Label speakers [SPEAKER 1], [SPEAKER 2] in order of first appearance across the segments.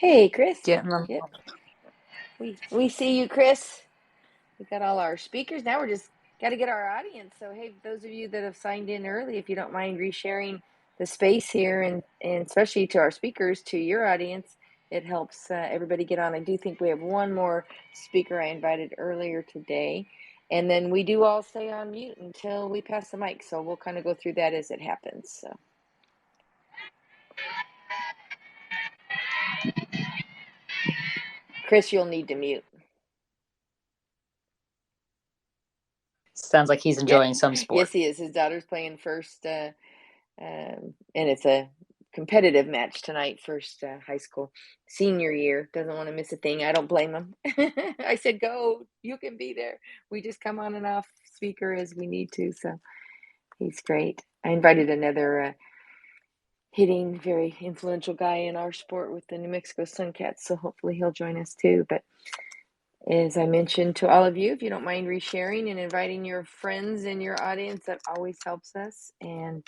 [SPEAKER 1] Hey, Chris.
[SPEAKER 2] Getting them.
[SPEAKER 1] Yep, we see you, Chris. We got all our speakers. Now we're just got to get our audience. So, hey, those of you that have signed in early, if you don't mind resharing the space here, and especially to our speakers, to your audience, it helps everybody get on. I do think we have one more speaker I invited earlier today, and then we do all stay on mute until we pass the mic. So we'll kind of go through that as it happens. So. Chris, you'll need to mute.
[SPEAKER 2] Sounds like he's enjoying some sport.
[SPEAKER 1] Yes, he is. His daughter's playing first, and it's a competitive match tonight, first high school senior year. Doesn't want to miss a thing. I don't blame him. I said, go, you can be there. We just come on and off speaker as we need to. So he's great. I invited another hitting, very influential guy in our sport with the New Mexico Sun Cats. So hopefully he'll join us too. But as I mentioned to all of you, if you don't mind resharing and inviting your friends in your audience, that always helps us. And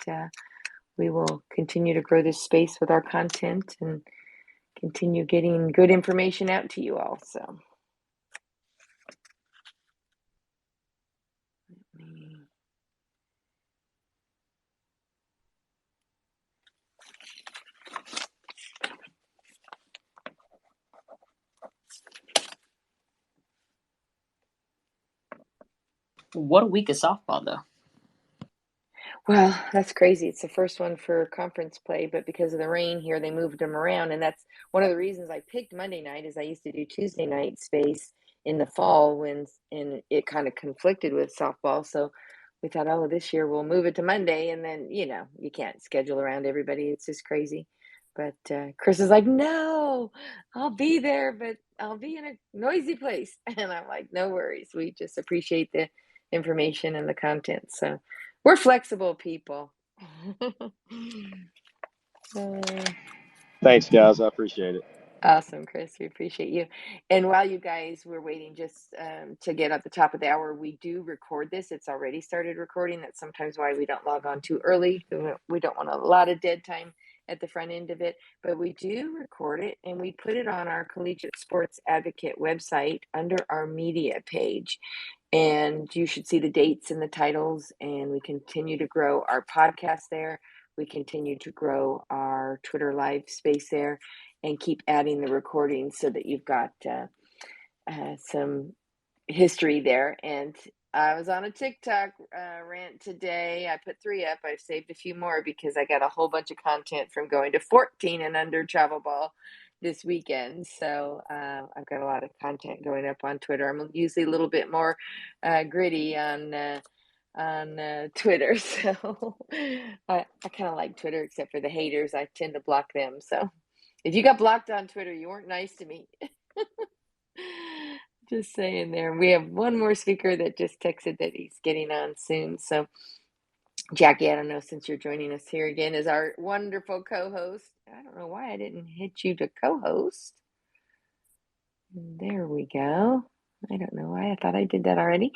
[SPEAKER 1] we will continue to grow this space with our content and continue getting good information out to you all. So.
[SPEAKER 2] What a week of softball, though.
[SPEAKER 1] Well, that's crazy. It's the first one for conference play, but because of the rain here, they moved them around. And that's one of the reasons I picked Monday night is I used to do Tuesday night space in the fall and it kind of conflicted with softball. So we thought, oh, this year we'll move it to Monday. And then, you can't schedule around everybody. It's just crazy. But Chris is like, no, I'll be there, but I'll be in a noisy place. And I'm like, no worries. We just appreciate the information and the content. So we're flexible people.
[SPEAKER 3] Thanks, guys. I appreciate it.
[SPEAKER 1] Awesome, Chris. We appreciate you. And while you guys were waiting just to get at the top of the hour, we do record this. It's already started recording. That's sometimes why we don't log on too early. We don't want a lot of dead time at the front end of it, but we do record it and we put it on our Collegiate Sports Advocate website under our media page. And you should see the dates and the titles, and we continue to grow our podcast there. We continue to grow our Twitter live space there and keep adding the recordings so that you've got some history there. And I was on a TikTok rant today. I put 3 up. I've saved a few more because I got a whole bunch of content from going to 14 and under travel ball this weekend. So I've got a lot of content going up on Twitter. I'm usually a little bit more gritty on Twitter. So I kind of like Twitter, except for the haters. I tend to block them. So if you got blocked on Twitter, you weren't nice to me. Just saying there. We have one more speaker that just texted that he's getting on soon. So Jackie, I don't know, since you're joining us here again as our wonderful co-host. I don't know why I didn't hit you to co-host. There we go. I don't know why. I thought I did that already.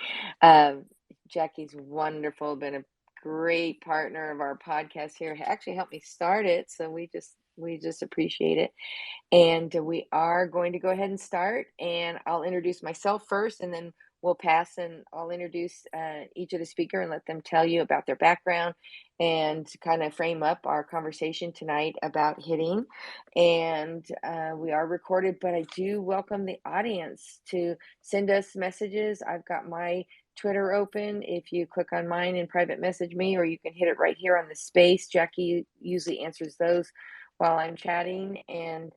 [SPEAKER 1] Jackie's wonderful, been a great partner of our podcast here. Actually helped me start it, so we just appreciate it. And we are going to go ahead and start, and I'll introduce myself first, and then we'll pass and I'll introduce each of the speaker and let them tell you about their background and kind of frame up our conversation tonight about hitting. And we are recorded, but I do welcome the audience to send us messages. I've got my Twitter open. If you click on mine and private message me, or you can hit it right here on the space. Jackie usually answers those while I'm chatting. And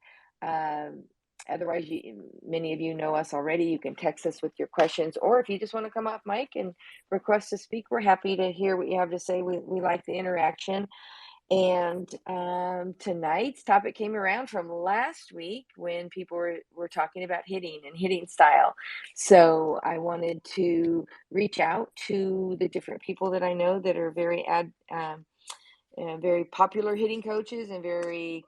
[SPEAKER 1] otherwise, many of you know us already. You can text us with your questions, or if you just want to come off mic and request to speak, we're happy to hear what you have to say. We like the interaction. And tonight's topic came around from last week when people were talking about hitting and hitting style. So I wanted to reach out to the different people that I know that are very popular hitting coaches and very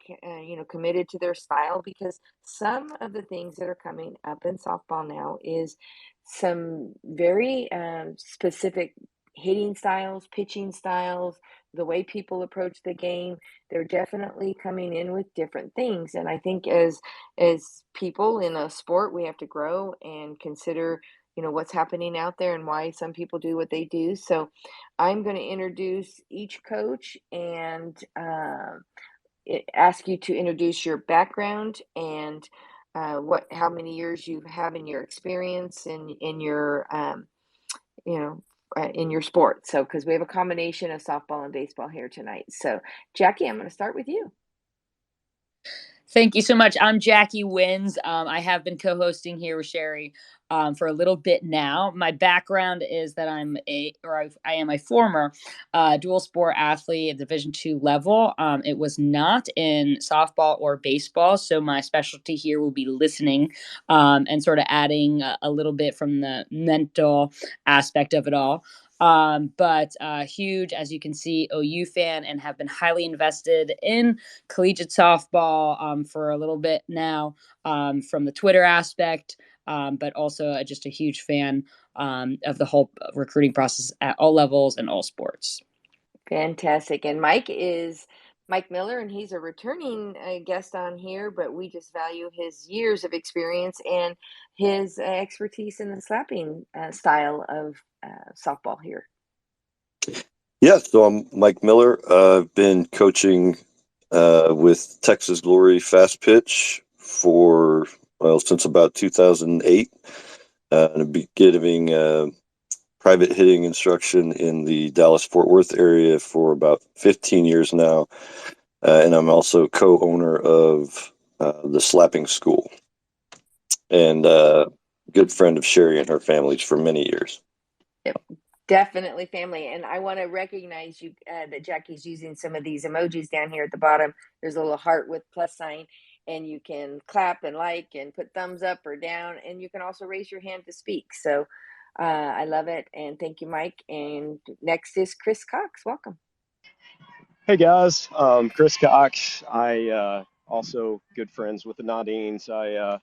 [SPEAKER 1] committed to their style, because some of the things that are coming up in softball now is some very specific, hitting styles, pitching styles, the way people approach the game. They're definitely coming in with different things. And I think as people in a sport, we have to grow and consider, what's happening out there and why some people do what they do. So I'm going to introduce each coach and ask you to introduce your background and how many years you have in your experience in your you know in your sport. So because we have a combination of softball and baseball here tonight. So Jackie, I'm going to start with you.
[SPEAKER 2] Thank you so much. I'm Jackie Wins. I have been co-hosting here with Sherry for a little bit now. My background is that I am a former dual sport athlete at Division II level. It was not in softball or baseball, so my specialty here will be listening and sort of adding a little bit from the mental aspect of it all. But huge, as you can see, OU fan and have been highly invested in collegiate softball for a little bit now from the Twitter aspect, but also just a huge fan of the whole recruiting process at all levels and all sports.
[SPEAKER 1] Fantastic. And Mike is Mike Miller, and he's a returning guest on here, but we just value his years of experience and his expertise in the slapping style of softball here.
[SPEAKER 3] Yeah, so I'm Mike Miller. I've been coaching with Texas Glory Fast Pitch since about 2008. And I've been giving private hitting instruction in the Dallas-Fort Worth area for about 15 years now. And I'm also co-owner of the Slapping School and good friend of Sherry and her families for many years.
[SPEAKER 1] Yep. Definitely family. And I want to recognize you that Jackie's using some of these emojis down here at the bottom. There's a little heart with plus sign, and you can clap and like and put thumbs up or down, and you can also raise your hand to speak. So I love it. And thank you, Mike. And next is Chris Cox. Welcome.
[SPEAKER 4] Hey guys, Chris Cox. I also good friends with the Nadines. I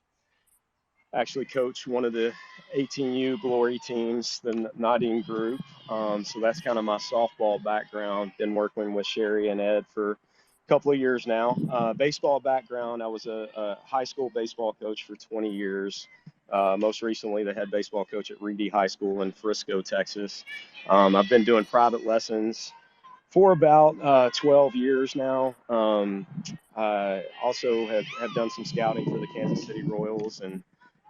[SPEAKER 4] actually coach one of the 18U Glory teams, the Nadine group. So that's kind of my softball background. Been working with Sherry and Ed for a couple of years now. Baseball background, I was a high school baseball coach for 20 years. Most recently, the head baseball coach at Reedy High School in Frisco, Texas. I've been doing private lessons for about 12 years now. I also have done some scouting for the Kansas City Royals and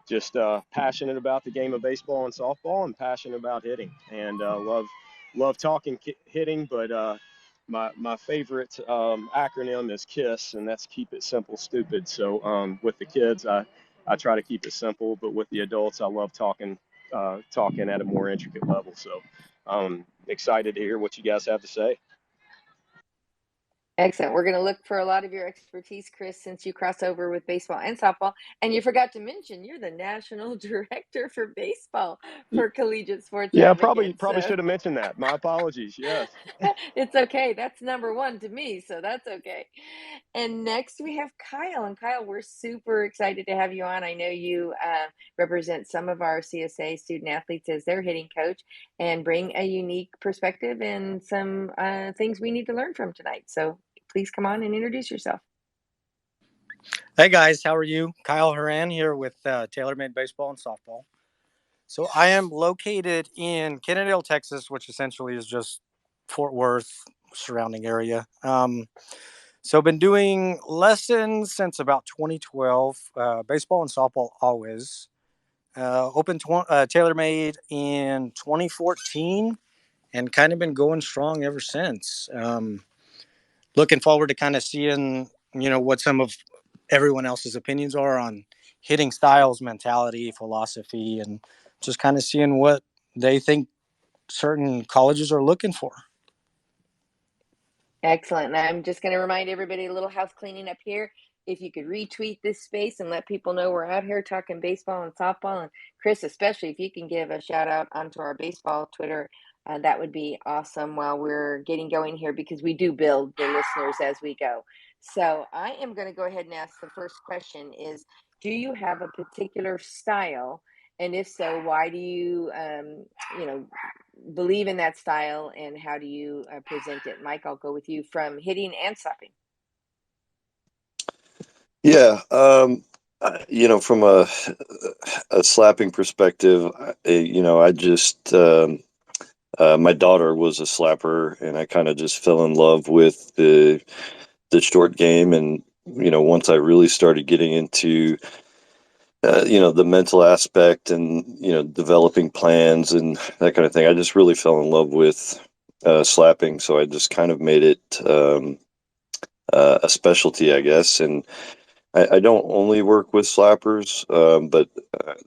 [SPEAKER 4] just passionate about the game of baseball and softball and passionate about hitting and love talking hitting. But my favorite acronym is KISS, and that's Keep It Simple Stupid. So with the kids, I try to keep it simple, but with the adults, I love talking at a more intricate level. So excited to hear what you guys have to say.
[SPEAKER 1] Excellent. We're going to look for a lot of your expertise, Chris, since you cross over with baseball and softball. And you forgot to mention you're the national director for baseball for Collegiate Sports
[SPEAKER 4] Yeah,
[SPEAKER 1] Advocates.
[SPEAKER 4] probably
[SPEAKER 1] So
[SPEAKER 4] should have mentioned that. My apologies. Yes.
[SPEAKER 1] it's okay. That's number one to me. So that's okay. And next we have Kyle. And Kyle, we're super excited to have you on. I know you represent some of our CSA student athletes as their hitting coach and bring a unique perspective and some things we need to learn from tonight. So please come on and introduce yourself.
[SPEAKER 5] Hey guys, how are you? Kyle Horan here with TaylorMade Baseball and Softball. So I am located in Kennedale, Texas, which essentially is just Fort Worth surrounding area. So I've been doing lessons since about 2012, baseball and softball always. Opened TaylorMade in 2014 and kind of been going strong ever since. Looking forward to kind of seeing, what some of everyone else's opinions are on hitting styles, mentality, philosophy, and just kind of seeing what they think certain colleges are looking for.
[SPEAKER 1] Excellent. And I'm just going to remind everybody a little house cleaning up here. If you could retweet this space and let people know we're out here talking baseball and softball, and Chris, especially if you can give a shout out onto our baseball Twitter, that would be awesome while we're getting going here because we do build the listeners as we go. So I am going to go ahead and ask the first question is, do you have a particular style? And if so, why do you, believe in that style, and how do you present it? Mike, I'll go with you from hitting and slapping.
[SPEAKER 3] Yeah, from a slapping perspective, I just my daughter was a slapper, and I kind of just fell in love with the short game, and once I really started getting into the mental aspect and developing plans and that kind of thing, I just really fell in love with slapping. So I just kind of made it a specialty, I guess, and I don't only work with slappers, but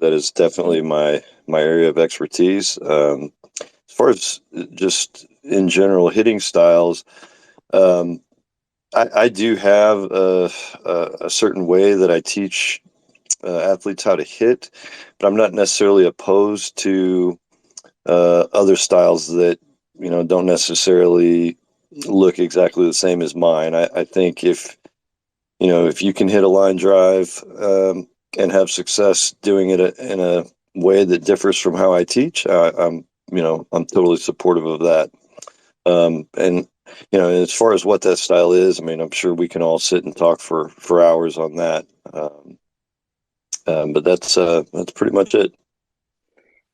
[SPEAKER 3] that is definitely my area of expertise. As far as just in general hitting styles, um, I do have a certain way that I teach athletes how to hit, but I'm not necessarily opposed to other styles that don't necessarily look exactly the same as mine. I think if you can hit a line drive and have success doing it in a way that differs from how I teach, I'm totally supportive of that. And as far as what that style is, I mean, I'm sure we can all sit and talk for hours on that. But that's pretty much it.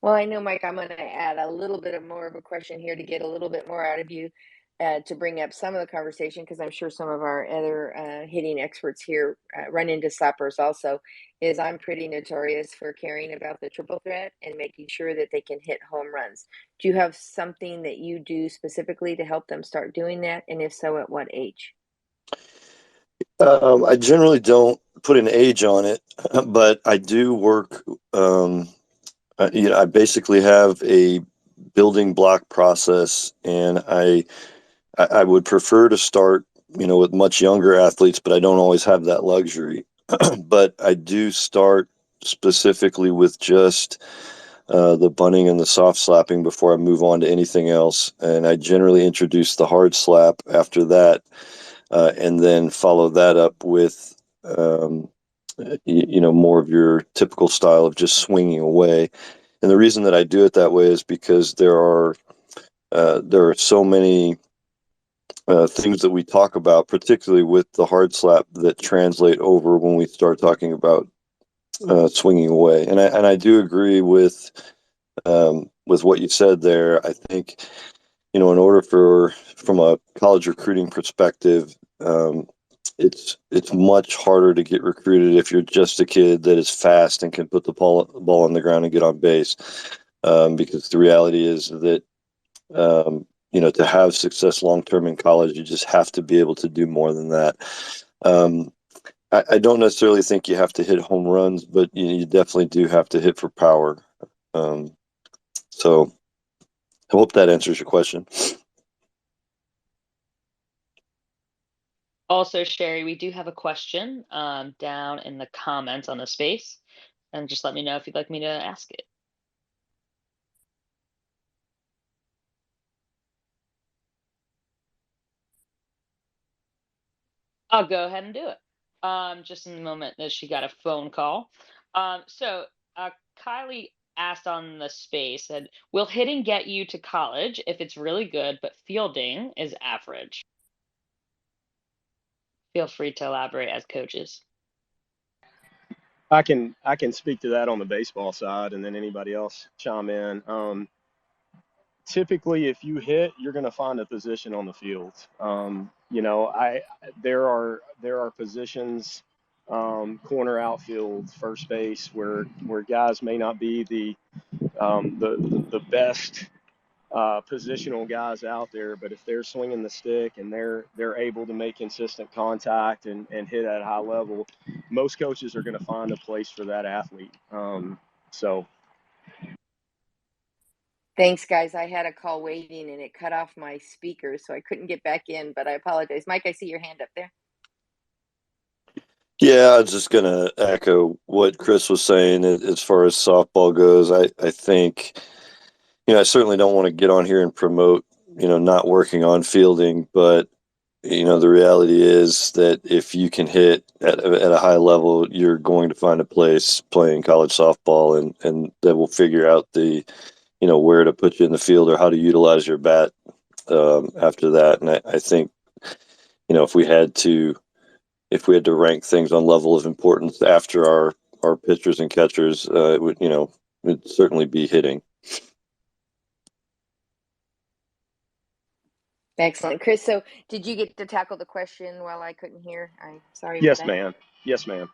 [SPEAKER 1] Well, I know, Mike, I'm going to add a little bit of more of a question here to get a little bit more out of you, to bring up some of the conversation, because I'm sure some of our other hitting experts here run into slappers also. Is I'm pretty notorious for caring about the triple threat and making sure that they can hit home runs. Do you have something that you do specifically to help them start doing that? And if so, at what age?
[SPEAKER 3] I generally don't put an age on it, but I do work. I basically have a building block process, and I would prefer to start, with much younger athletes, but I don't always have that luxury. But I do start specifically with just the bunting and the soft slapping before I move on to anything else. And I generally introduce the hard slap after that, and then follow that up with, more of your typical style of just swinging away. And the reason that I do it that way is because there are so many things that we talk about, particularly with the hard slap, that translate over when we start talking about swinging away. And I do agree with what you said there. I think in order from a college recruiting perspective, it's much harder to get recruited if you're just a kid that is fast and can put the ball on the ground and get on base. Because the reality is that to have success long term in college, you just have to be able to do more than that. Um, I don't necessarily think you have to hit home runs, but you definitely do have to hit for power. Um, so I hope that answers your question.
[SPEAKER 2] Also, Sherry, we do have a question down in the comments on the space, and just let me know if you'd like me to ask it. I'll go ahead and do it. Just in the moment that she got a phone call. So Kylie asked on the space, said, "Will hitting get you to college if it's really good, but fielding is average?" Feel free to elaborate as coaches.
[SPEAKER 4] I can speak to that on the baseball side, and then anybody else chime in. Typically, if you hit, you're going to find a position on the field. I there are positions, corner, outfield, first base, where guys may not be the best positional guys out there, but if they're swinging the stick and they're able to make consistent contact and hit at a high level, most coaches are going to find a place for that athlete. So
[SPEAKER 1] Thanks, guys. I had a call waiting and it cut off my speaker, so I couldn't get back in, but I apologize. Mike, I see your hand up there.
[SPEAKER 3] Yeah, I was just going to echo what Chris was saying as far as softball goes. I think, I certainly don't want to get on here and promote, not working on fielding, but, the reality is that if you can hit at a high level, you're going to find a place playing college softball, and that will figure out the where to put you in the field or how to utilize your bat after that. And I think, if we had to rank things on level of importance after our pitchers and catchers, it would certainly be hitting.
[SPEAKER 1] Excellent. Chris, so did you get to tackle the question while I couldn't hear? I'm sorry about
[SPEAKER 4] Yes,
[SPEAKER 1] that.
[SPEAKER 4] ma'am. Yes, ma'am.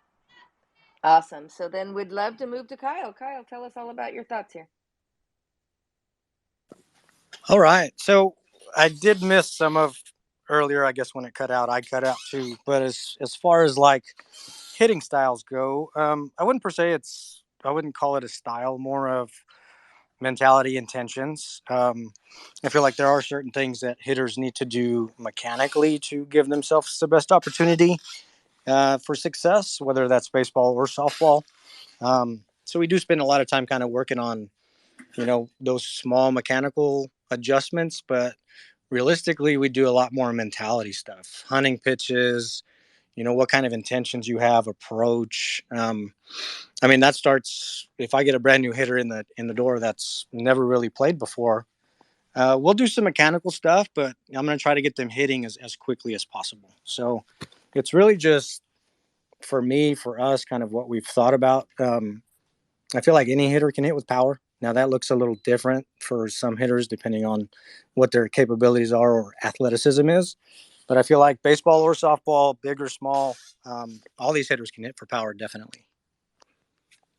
[SPEAKER 1] Awesome. So then we'd love to move to Kyle. Kyle, tell us all about your thoughts here.
[SPEAKER 5] All right. So I did miss some of earlier, I guess when it cut out, I cut out too. But as far as like hitting styles go, I wouldn't call it a style, more of mentality, intentions. I feel like there are certain things that hitters need to do mechanically to give themselves the best opportunity for success, whether that's baseball or softball. So we do spend a lot of time kind of working on, those small mechanical adjustments, but realistically, we do a lot more mentality stuff, hunting pitches, what kind of intentions you have, approach. That starts if I get a brand new hitter in the door that's never really played before. We'll do some mechanical stuff, but I'm going to try to get them hitting as quickly as possible. So it's really just for me, for us, kind of what we've thought about. I feel like any hitter can hit with power. Now that looks a little different for some hitters depending on what their capabilities are or athleticism is. But I feel like baseball or softball, big or small, all these hitters can hit for power, definitely.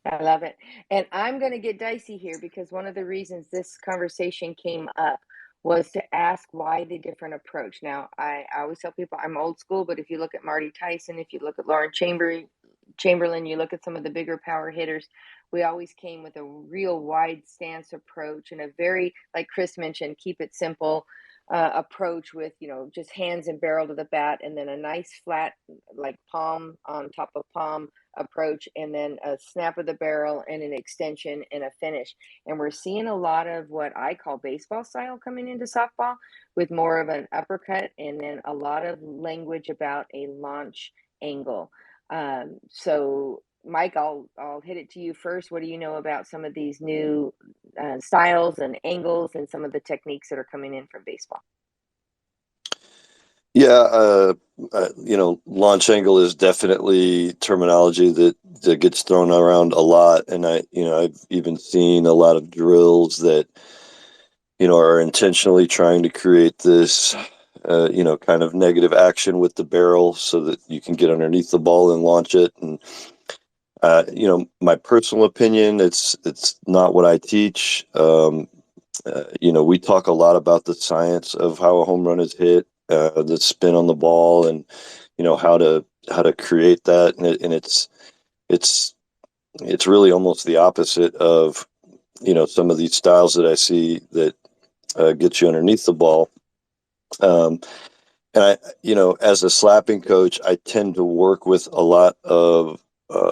[SPEAKER 1] I love it. And I'm going to get dicey here because one of the reasons this conversation came up was to ask why the different approach. Now, I always tell people I'm old school, but if you look at Marty Tyson, if you look at Lauren Chamberlain, you look at some of the bigger power hitters, we always came with a real wide stance approach and a very, like Chris mentioned, keep it simple approach with, just hands and barrel to the bat and then a nice flat, like palm on top of palm approach, and then a snap of the barrel and an extension and a finish. And we're seeing a lot of what I call baseball style coming into softball with more of an uppercut and then a lot of language about a launch angle. So Mike, I'll hit it to you first. What do you know about some of these new styles and angles and some of the techniques that are coming in from baseball?
[SPEAKER 3] Yeah, launch angle is definitely terminology that gets thrown around a lot, and I've even seen a lot of drills that are intentionally trying to create this kind of negative action with the barrel so that you can get underneath the ball and launch it. And my personal opinion, it's not what I teach. We talk a lot about the science of how a home run is hit, the spin on the ball, and how to create that, and it's really almost the opposite of some of these styles that I see that get you underneath the ball. And as a slapping coach, I tend to work with a lot of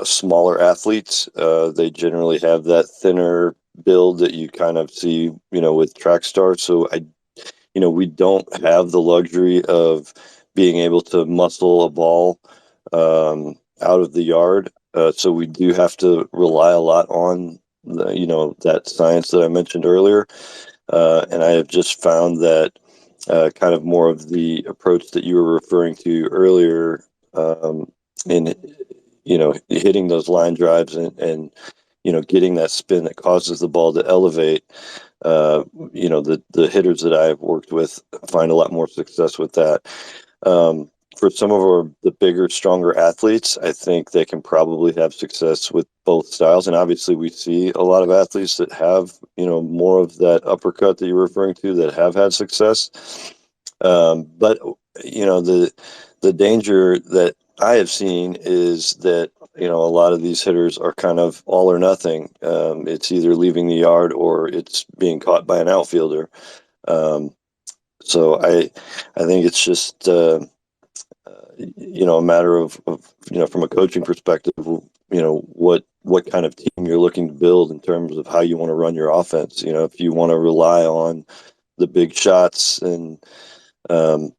[SPEAKER 3] smaller athletes. They generally have that thinner build that you kind of see, with track stars. So we don't have the luxury of being able to muscle a ball out of the yard. So we do have to rely a lot on that science that I mentioned earlier. And I have just found that kind of more of the approach that you were referring to earlier, in hitting those line drives and getting that spin that causes the ball to elevate. The hitters that I've worked with find a lot more success with that. For some of the bigger, stronger athletes, I think they can probably have success with both styles. And obviously, we see a lot of athletes that have, more of that uppercut that you're referring to that have had success. But the danger that I have seen is that a lot of these hitters are kind of all or nothing. It's either leaving the yard or it's being caught by an outfielder. So I think it's just a matter of from a coaching perspective, what kind of team you're looking to build in terms of how you want to run your offense. If you want to rely on the big shots and the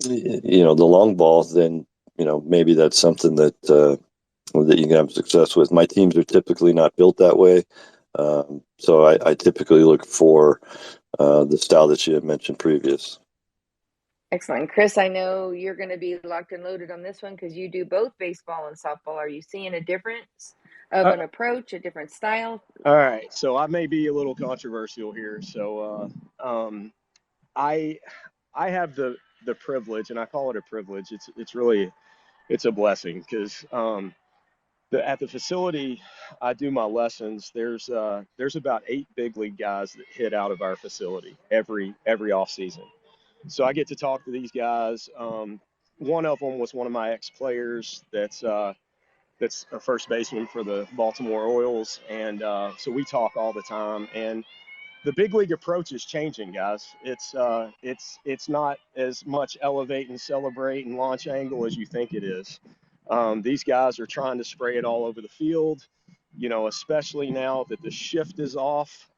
[SPEAKER 3] long ball, then maybe that's something that you can have success with. My teams are typically not built that way. So I typically look for the style that you had mentioned previous.
[SPEAKER 1] Excellent. Chris, I know you're going to be locked and loaded on this one because you do both baseball and softball. Are you seeing a difference of
[SPEAKER 4] Uh,
[SPEAKER 1] an approach, a different style?
[SPEAKER 4] all right, so I may be a little controversial here. So I I have the privilege, and I call it a privilege. It's really it's a blessing because at the facility I do my lessons. There's about 8 big league guys that hit out of our facility every off season. So I get to talk to these guys. One of them was one of my ex-players that's a first baseman for the Baltimore Orioles, and so we talk all the time. And the big league approach is changing, guys. It's not as much elevate and celebrate and launch angle as you think it is. These guys are trying to spray it all over the field. Especially now that the shift is off,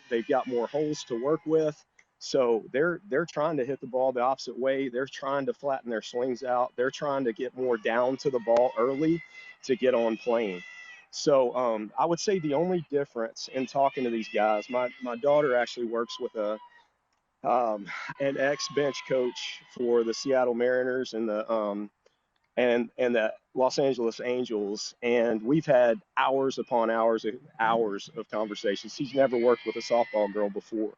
[SPEAKER 4] they've got more holes to work with. So they're trying to hit the ball the opposite way. They're trying to flatten their swings out. They're trying to get more down to the ball early to get on plane. So I would say the only difference in talking to these guys, my daughter actually works with an ex bench coach for the Seattle Mariners and the Los Angeles Angels, and we've had hours upon hours of conversations. He's never worked with a softball girl before,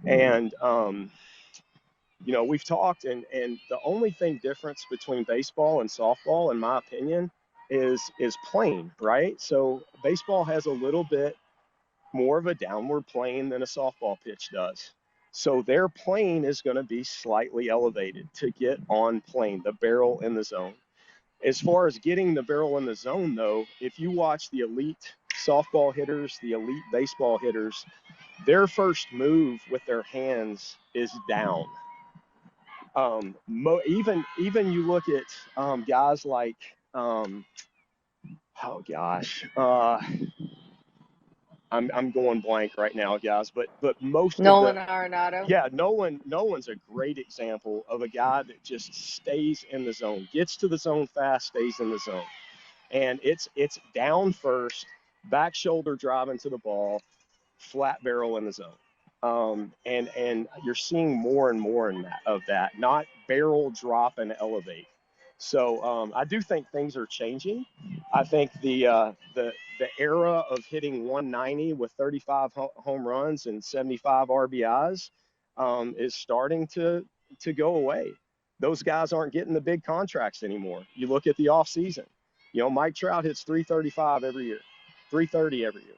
[SPEAKER 4] and we've talked, and the only thing difference between baseball and softball, in my opinion, is plane, right? So baseball has a little bit more of a downward plane than a softball pitch does. So their plane is going to be slightly elevated to get on plane, the barrel in the zone. As far as getting the barrel in the zone, though, if you watch the elite softball hitters, the elite baseball hitters, their first move with their hands is down. Even you look at guys like oh gosh, I'm going blank right now, guys. But most of the
[SPEAKER 1] Nolan Arenado.
[SPEAKER 4] yeah, Nolan's a great example of a guy that just stays in the zone, gets to the zone fast, stays in the zone, and it's down first, back shoulder driving to the ball, flat barrel in the zone. And you're seeing more and more of that, not barrel drop and elevate. So I do think things are changing. I think the era of hitting 190 with 35 home runs and 75 RBIs is starting to go away. Those guys aren't getting the big contracts anymore. You look at the offseason. Mike Trout hits 335 every year, 330 every year.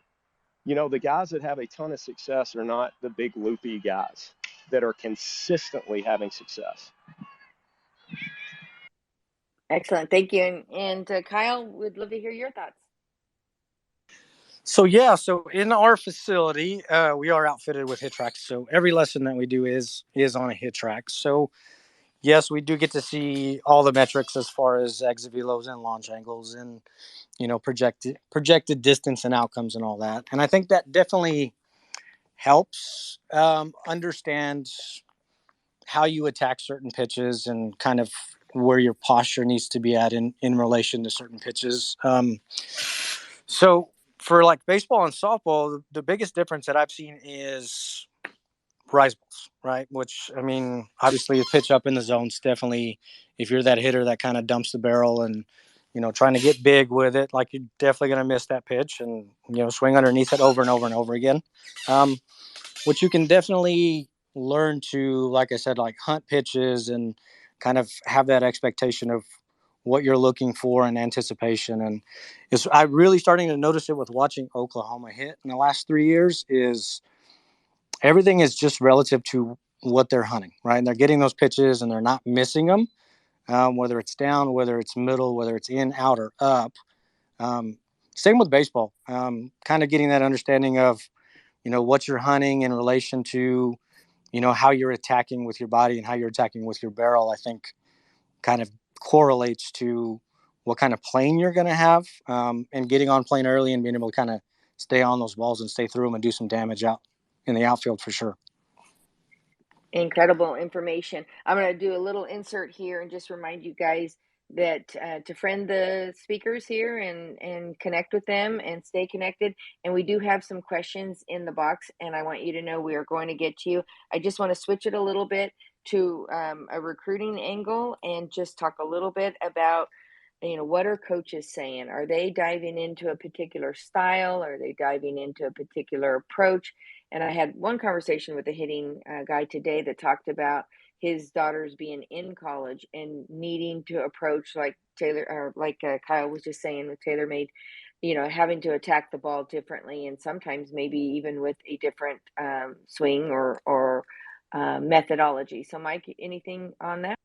[SPEAKER 4] The guys that have a ton of success are not the big loopy guys that are consistently having success.
[SPEAKER 1] Excellent. Thank you. And Kyle, would love to hear your thoughts.
[SPEAKER 5] So in our facility, we are outfitted with hit tracks. So every lesson that we do is on a hit track. So yes, we do get to see all the metrics as far as exit velos and launch angles and projected distance and outcomes and all that. And I think that definitely helps understand how you attack certain pitches and kind of where your posture needs to be at in relation to certain pitches. So for like baseball and softball, the biggest difference that I've seen is rise balls, right? Which, I mean, obviously a pitch up in the zone's definitely, if you're that hitter that kind of dumps the barrel and, trying to get big with it, like you're definitely going to miss that pitch and, swing underneath it over and over and over again. Which you can definitely learn to, like I said, like hunt pitches and kind of have that expectation of what you're looking for and anticipation. And I'm really starting to notice it with watching Oklahoma hit in the last 3 years is everything is just relative to what they're hunting, right? And they're getting those pitches and they're not missing them, whether it's down, whether it's middle, whether it's in, out, or up. Same with baseball, kind of getting that understanding of, what you're hunting in relation to, how you're attacking with your body and how you're attacking with your barrel, I think kind of correlates to what kind of plane you're going to have, and getting on plane early and being able to kind of stay on those balls and stay through them and do some damage out in the outfield for sure.
[SPEAKER 1] Incredible information. I'm going to do a little insert here and just remind you guys to friend the speakers here and connect with them and stay connected. And we do have some questions in the box, and I want you to know we are going to get to you. I just want to switch it a little bit to a recruiting angle and just talk a little bit about, what are coaches saying? Are they diving into a particular style? Are they diving into a particular approach? And I had one conversation with a hitting guy today that talked about his daughters being in college and needing to approach, like Taylor, or like Kyle was just saying with TaylorMade, having to attack the ball differently, and sometimes maybe even with a different swing or methodology. So, Mike, anything on that?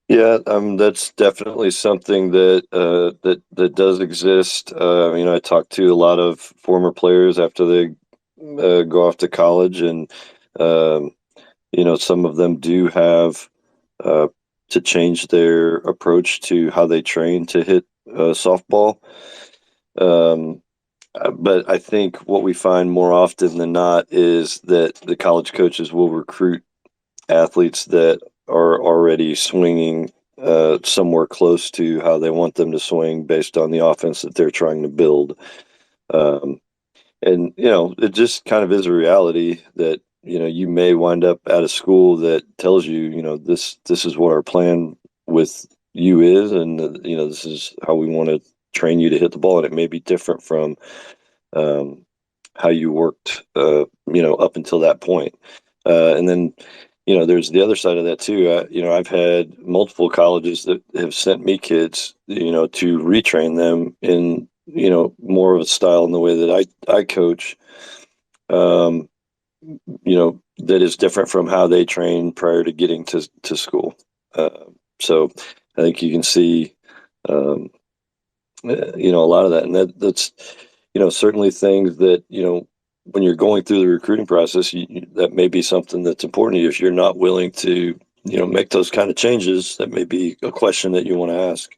[SPEAKER 3] Yeah, that's definitely something that does exist. I talk to a lot of former players after they go off to college, and um, some of them do have uh, to change their approach to how they train to hit softball. Um, but I think what we find more often than not is that the college coaches will recruit athletes that are already swinging somewhere close to how they want them to swing based on the offense that they're trying to build. Um, and it just kind of is a reality that you may wind up at a school that tells you, this is what our plan with you is, and this is how we want to train you to hit the ball, and it may be different from um, how you worked, up until that point. And then, there's the other side of that too. I've had multiple colleges that have sent me kids, to retrain them in, more of a style in the way that I coach, um, that is different from how they train prior to getting to school. So I think you can see, um, a lot of that, and that's certainly things that when you're going through the recruiting process, that may be something that's important to you. If you're not willing to make those kind of changes, that may be a question that you want to ask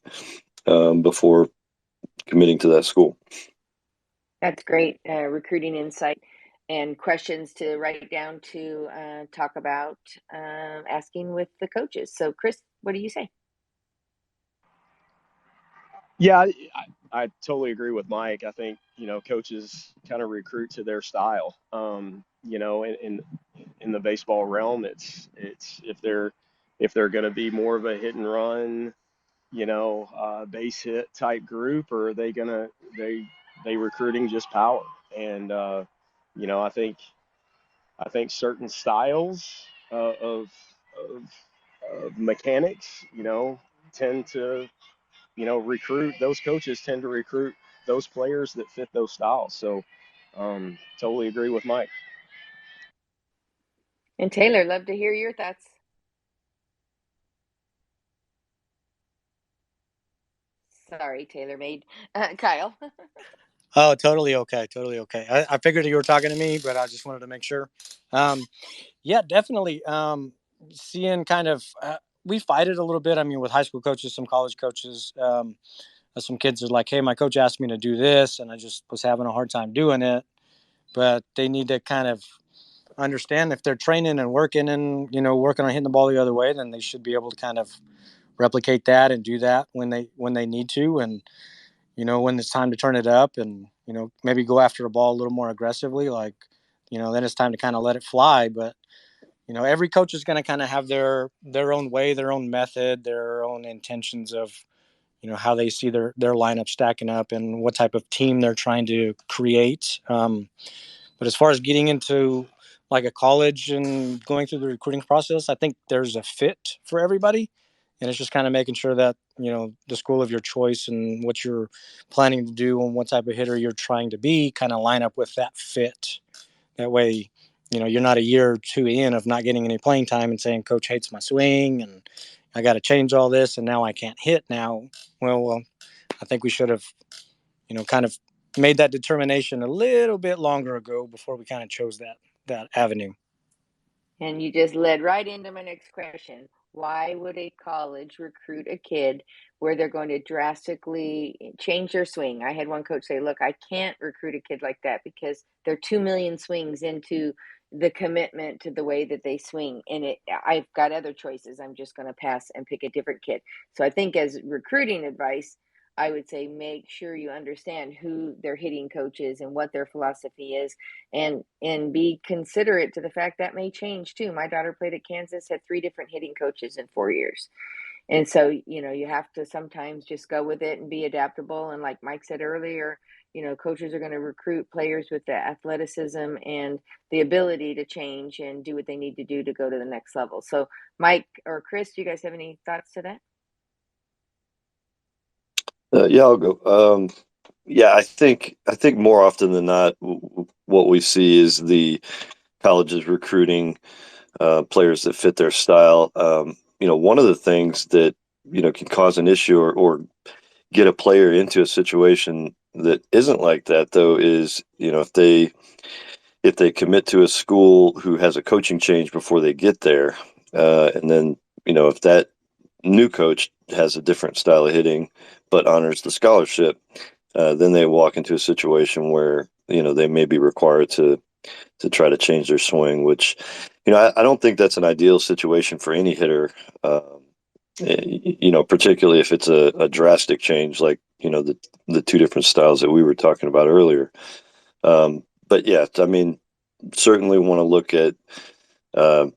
[SPEAKER 3] before committing to that school.
[SPEAKER 1] That's great recruiting insight and questions to write down to talk about asking with the coaches. So, Chris, what do you say?
[SPEAKER 4] Yeah, I totally agree with Mike. I think, coaches kind of recruit to their style. In the baseball realm, it's if they're going to be more of a hit and run, base hit type group, or are they gonna they recruiting just power? And I think certain styles of mechanics, tend to recruit those coaches tend to recruit those players that fit those styles. So totally agree with Mike.
[SPEAKER 1] And Taylor, love to hear your thoughts. Sorry, Taylor made Kyle.
[SPEAKER 5] Oh, totally okay. Totally okay. I figured you were talking to me, but I just wanted to make sure. Um, yeah, definitely. Seeing kind of, we fight it a little bit. I mean, with high school coaches, some college coaches, some kids are like, hey, my coach asked me to do this, and I just was having a hard time doing it. But they need to kind of understand if they're training and working and, working on hitting the ball the other way, then they should be able to kind of replicate that and do that when they need to. And, when it's time to turn it up and, maybe go after a ball a little more aggressively, like, then it's time to kind of let it fly. But, every coach is going to kind of have their own way, their own method, their own intentions of, how they see their lineup stacking up and what type of team they're trying to create. But as far as getting into like a college and going through the recruiting process, I think there's a fit for everybody. And it's just kind of making sure that, the school of your choice and what you're planning to do and what type of hitter you're trying to be kind of line up with that fit. That way, you're not a year or two in of not getting any playing time and saying, coach hates my swing and I got to change all this and now I can't hit now. Well, I think we should have, kind of made that determination a little bit longer ago before we kind of chose that avenue.
[SPEAKER 1] And you just led right into my next question. Why would a college recruit a kid where they're going to drastically change their swing? I had one coach say, look, I can't recruit a kid like that because they're 2 million swings into the commitment to the way that they swing. And I've got other choices. I'm just going to pass and pick a different kid. So I think as recruiting advice, I would say make sure you understand who their hitting coach is and what their philosophy is, and be considerate to the fact that may change too. My daughter played at Kansas, had 3 different hitting coaches in 4 years. And so, you have to sometimes just go with it and be adaptable. And like Mike said earlier, coaches are going to recruit players with the athleticism and the ability to change and do what they need to do to go to the next level. So, Mike or Chris, do you guys have any thoughts to that?
[SPEAKER 3] Yeah, I'll go. Yeah, I think more often than not, what we see is the colleges recruiting players that fit their style. One of the things that can cause an issue or get a player into a situation that isn't like that, though, is if they commit to a school who has a coaching change before they get there, and then if that new coach has a different style of hitting but honors the scholarship, then they walk into a situation where they may be required to try to change their swing, which I don't think that's an ideal situation for any hitter. Particularly if it's a drastic change like the 2 different styles that we were talking about earlier. But yeah, I mean, certainly want to look at uh,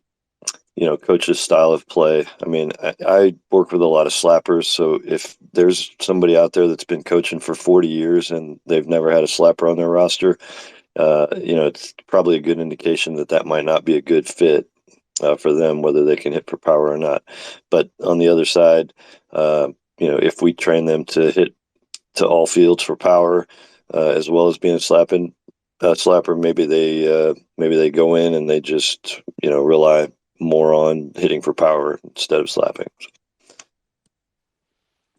[SPEAKER 3] coach's style of play. I mean, I work with a lot of slappers, so if there's somebody out there that's been coaching for 40 years and they've never had a slapper on their roster, it's probably a good indication that that might not be a good fit for them, whether they can hit for power or not. But on the other side, if we train them to hit to all fields for power, as well as being a slapper, maybe they go in and they just rely more on hitting for power instead of slapping.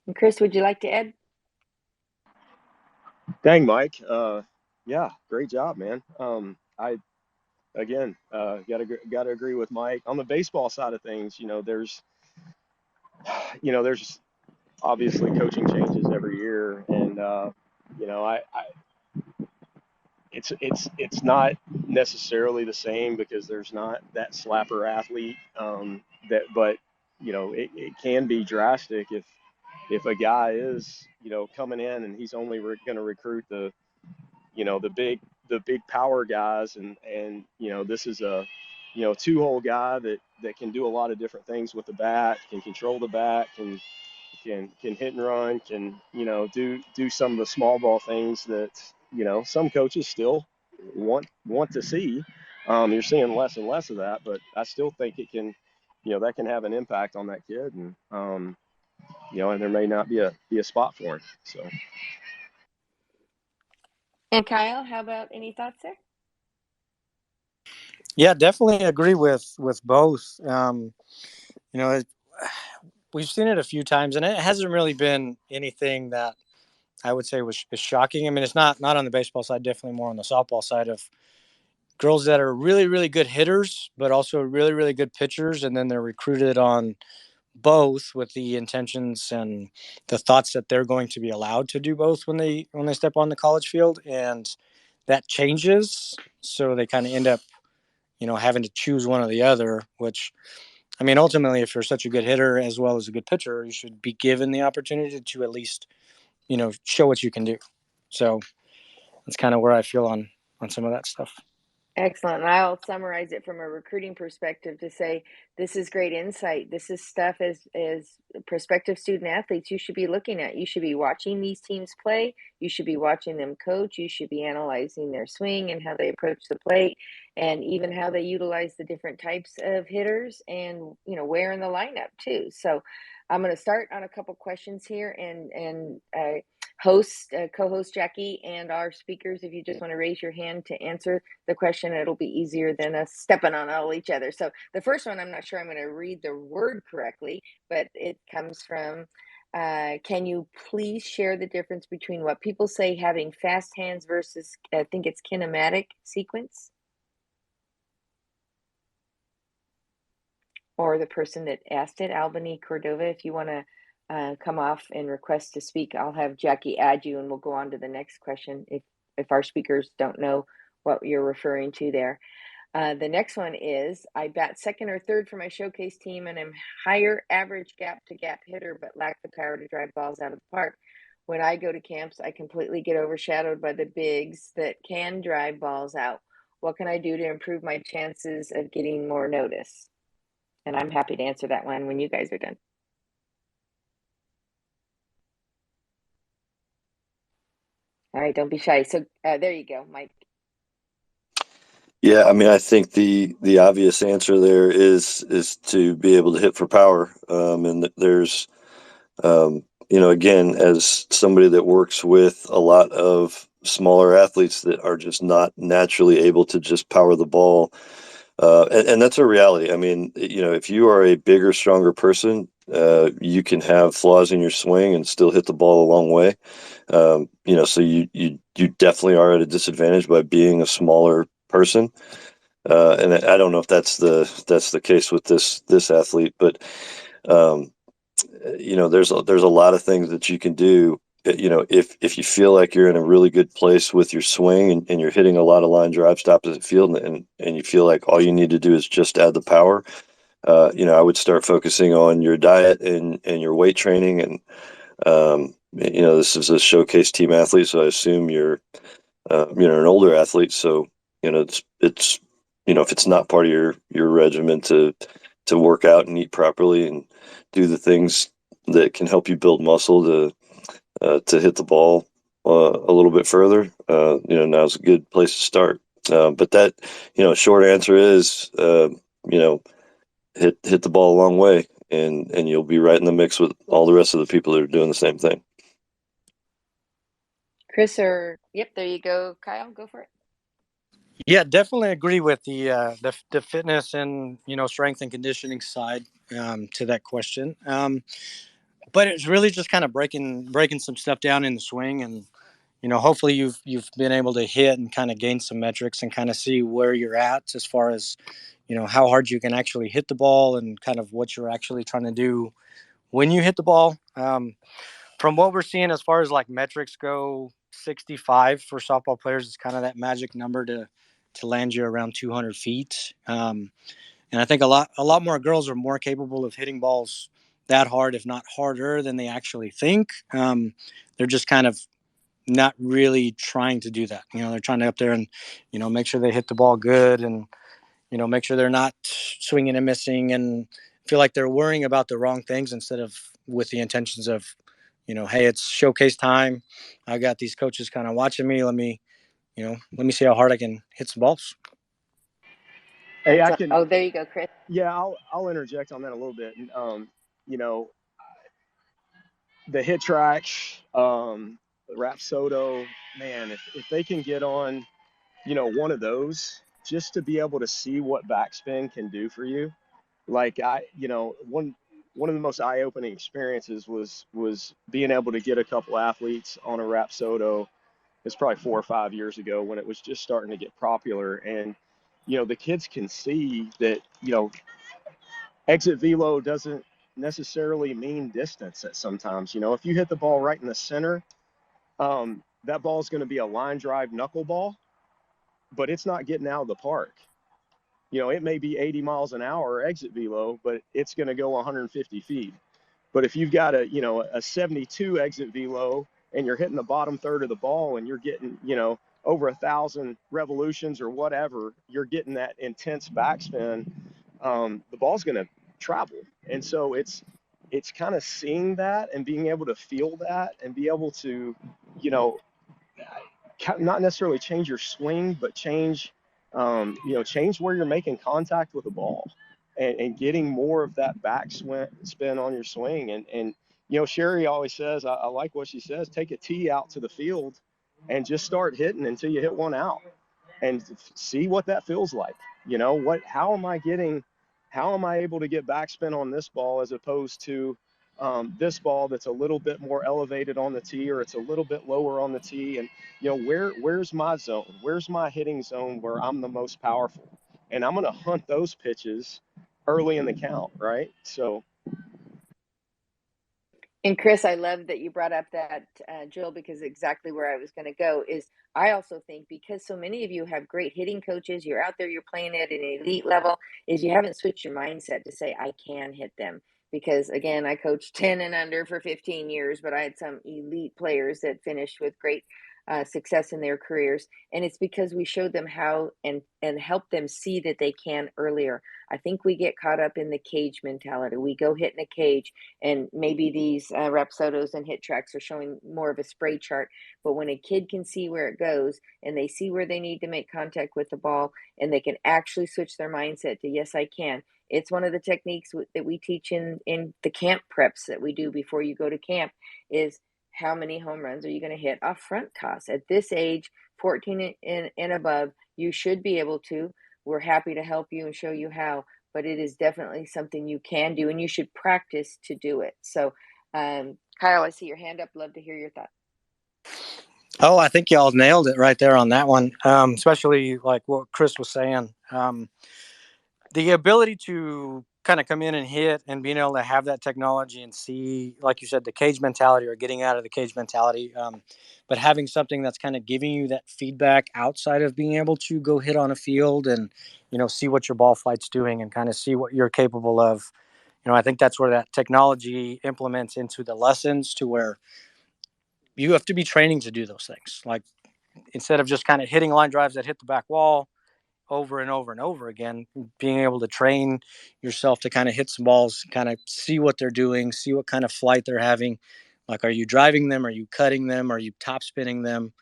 [SPEAKER 1] And Chris, would you like to add?
[SPEAKER 4] Dang, Mike. Yeah, great job, man. I again gotta agree with Mike on the baseball side of things. There's obviously coaching changes every year, and I it's not necessarily the same because there's not that slapper athlete but it can be drastic if a guy is coming in and he's only going to recruit the big power guys, and this is a 2-hole guy that can do a lot of different things with the bat, can control the bat, can hit and run, can do some of the small ball things that some coaches still want to see. You're seeing less and less of that, but I still think it can that can have an impact on that kid, and there may not be a spot for him. So
[SPEAKER 1] And Kyle, how about any thoughts there?
[SPEAKER 5] Yeah, definitely agree with both. We've seen it a few times, and it hasn't really been anything that I would say is shocking. I mean, it's not on the baseball side, definitely more on the softball side of girls that are really, really good hitters, but also really, really good pitchers, and then they're recruited on both with the intentions and the thoughts that they're going to be allowed to do both when they step on the college field, and that changes, so they kind of end up having to choose one or the other, which, I mean, ultimately, if you're such a good hitter as well as a good pitcher, you should be given the opportunity to at least show what you can do. So that's kind of where I feel on some of that stuff.
[SPEAKER 1] Excellent. And I'll summarize it from a recruiting perspective to say this is great insight. This is stuff as prospective student athletes you should be looking at. You should be watching these teams play. You should be watching them coach. You should be analyzing their swing and how they approach the plate, and even how they utilize the different types of hitters, and where in the lineup too. So I'm going to start on a couple questions here, and co-host Jackie, and our speakers, if you just want to raise your hand to answer the question, it'll be easier than us stepping on all each other. So the first one, I'm not sure I'm going to read the word correctly, but it comes from, can you please share the difference between what people say having fast hands versus, I think it's kinematic sequence? Or the person that asked it, Albany Cordova, if you want to come off and request to speak, I'll have Jackie add you and we'll go on to the next question if our speakers don't know what you're referring to there. The next one is I bat second or third for my showcase team and am higher average gap to gap hitter, but lack the power to drive balls out of the park. When I go to camps, I completely get overshadowed by the bigs that can drive balls out. What can I do to improve my chances of getting more notice? And I'm happy to answer that one when you guys are done. All right, don't be shy. So there you go, Mike.
[SPEAKER 3] Yeah, I mean, I think the obvious answer there is to be able to hit for power. And there's, again, as somebody that works with a lot of smaller athletes that are just not naturally able to just power the ball, and that's a reality. I mean, if you are a bigger, stronger person, you can have flaws in your swing and still hit the ball a long way. So you definitely are at a disadvantage by being a smaller person. And I don't know if that's the case with this athlete, but um, there's a lot of things that you can do. If you feel like you're in a really good place with your swing and you're hitting a lot of line drives to opposite field, and you feel like all you need to do is just add the power, I would start focusing on your diet and your weight training. And this is a showcase team athlete, so I assume you're an older athlete. So it's if it's not part of your regimen to work out and eat properly and do the things that can help you build muscle to hit the ball a little bit further, now's a good place to start. But that, short answer is, hit the ball a long way, and you'll be right in the mix with all the rest of the people that are doing the same thing.
[SPEAKER 1] Chris yep, there you go. Kyle, go for it.
[SPEAKER 5] Yeah, definitely agree with the fitness and strength and conditioning side to that question. But it's really just kind of breaking some stuff down in the swing, and hopefully you've been able to hit and kind of gain some metrics and kind of see where you're at as far as how hard you can actually hit the ball and kind of what you're actually trying to do when you hit the ball. From what we're seeing as far as like metrics go, 65 for softball players is kind of that magic number to land you around 200 feet. And I think a lot more girls are more capable of hitting balls that hard, if not harder, than they actually think. They're just kind of not really trying to do that. They're trying to up there and make sure they hit the ball good, and make sure they're not swinging and missing, and feel like they're worrying about the wrong things instead of with the intentions of, hey, it's showcase time. I got these coaches kind of watching me. Let me see how hard I can hit some balls.
[SPEAKER 4] Hey,
[SPEAKER 1] Oh, there you go, Chris.
[SPEAKER 4] Yeah, I'll interject on that a little bit. You know, the hit track, Rapsodo, man, if they can get on, one of those, just to be able to see what backspin can do for you. Like one of the most eye-opening experiences was being able to get a couple athletes on a Rapsodo. It's probably 4 or 5 years ago when it was just starting to get popular, and the kids can see that exit velo doesn't necessarily mean distance at sometimes. If you hit the ball right in the center, that ball is going to be a line drive knuckleball, but it's not getting out of the park. It may be 80 miles an hour exit velo, but it's going to go 150 feet. But if you've got a 72 exit velo and you're hitting the bottom third of the ball and you're getting, over 1,000 revolutions or whatever, you're getting that intense backspin. The ball's going to travel. And so it's kind of seeing that and being able to feel that and be able to, you know, not necessarily change your swing, but change where you're making contact with the ball, and getting more of that back spin on your swing. And Sherry always says, I like what she says, take a tee out to the field and just start hitting until you hit one out and see what that feels like. How am I able to get backspin on this ball as opposed to this ball that's a little bit more elevated on the tee, or it's a little bit lower on the tee. And where's my zone? Where's my hitting zone where I'm the most powerful? And I'm going to hunt those pitches early in the count, right? So
[SPEAKER 1] And Chris, I love that you brought up that, Jill, because exactly where I was going to go is I also think because so many of you have great hitting coaches, you're out there, you're playing at an elite level, is you haven't switched your mindset to say, I can hit them. Because again, I coached 10 and under for 15 years, but I had some elite players that finished with great success in their careers. And it's because we showed them how and help them see that they can earlier. I think we get caught up in the cage mentality. We go hit in a cage and maybe these Rapsodos and hit tracks are showing more of a spray chart. But when a kid can see where it goes and they see where they need to make contact with the ball and they can actually switch their mindset to, yes, I can. It's one of the techniques that we teach in the camp preps that we do before you go to camp is how many home runs are you going to hit off front toss? At this age, 14 and above, you should be able to. We're happy to help you and show you how, but it is definitely something you can do and you should practice to do it. So, Kyle, I see your hand up. Love to hear your thoughts.
[SPEAKER 5] Oh, I think y'all nailed it right there on that one. Especially like what Chris was saying. The ability to kind of come in and hit and being able to have that technology and see, like you said, the cage mentality or getting out of the cage mentality, but having something that's kind of giving you that feedback outside of being able to go hit on a field and, see what your ball flight's doing and kind of see what you're capable of. I think that's where that technology implements into the lessons to where you have to be training to do those things. Like instead of just kind of hitting line drives that hit the back wall, over and over and over again, being able to train yourself to kind of hit some balls, kind of see what they're doing, see what kind of flight they're having. Like, are you driving them? Are you cutting them? Are you top spinning them?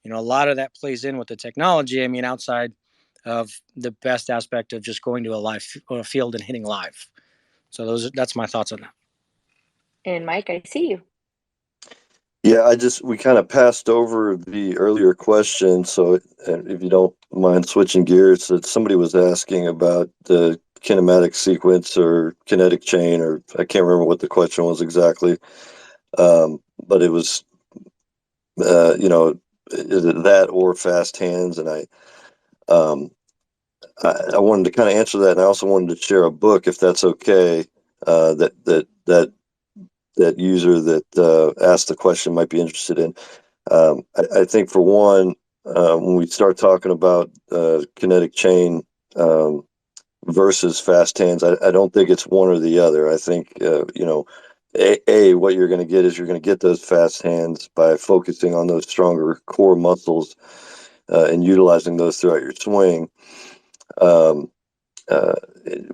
[SPEAKER 5] A lot of that plays in with the technology. I mean, outside of the best aspect of just going to a field and hitting live. So that's my thoughts on that.
[SPEAKER 1] And Mike, I see you.
[SPEAKER 3] Yeah, we kind of passed over the earlier question, so if you don't mind switching gears, that somebody was asking about the kinematic sequence or kinetic chain, or I can't remember what the question was exactly, but it was, is it that or fast hands? And um, I wanted to kind of answer that, and I also wanted to share a book, if that's okay, that user that asked the question might be interested in. I think for one, when we start talking about kinetic chain versus fast hands, I don't think it's one or the other. I think, what you're going to get is you're going to get those fast hands by focusing on those stronger core muscles and utilizing those throughout your swing. Um, uh,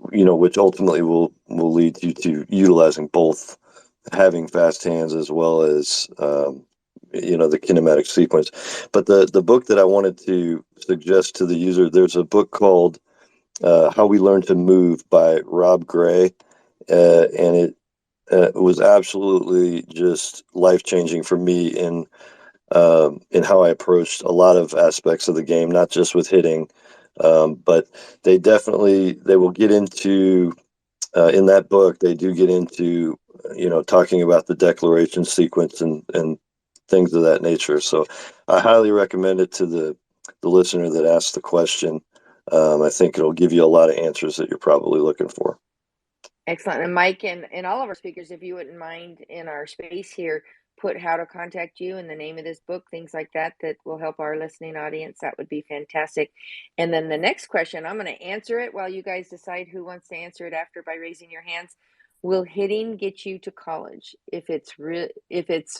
[SPEAKER 3] which ultimately will lead you to utilizing both having fast hands as well as the kinematic sequence. But the book that I wanted to suggest to the user, there's a book called How We Learn to Move by Rob Gray, and it was absolutely just life-changing for me in how I approached a lot of aspects of the game, not just with hitting, but they will get into in that book, they do get into, talking about the declaration sequence and things of that nature. So I highly recommend it to the listener that asked the question. I think it'll give you a lot of answers that you're probably looking for.
[SPEAKER 1] Excellent. And Mike and all of our speakers, if you wouldn't mind in our space here, put how to contact you and the name of this book, things like that, that will help our listening audience. That would be fantastic. And then the next question, I'm going to answer it while you guys decide who wants to answer it after by raising your hands. Will hitting get you to college if it's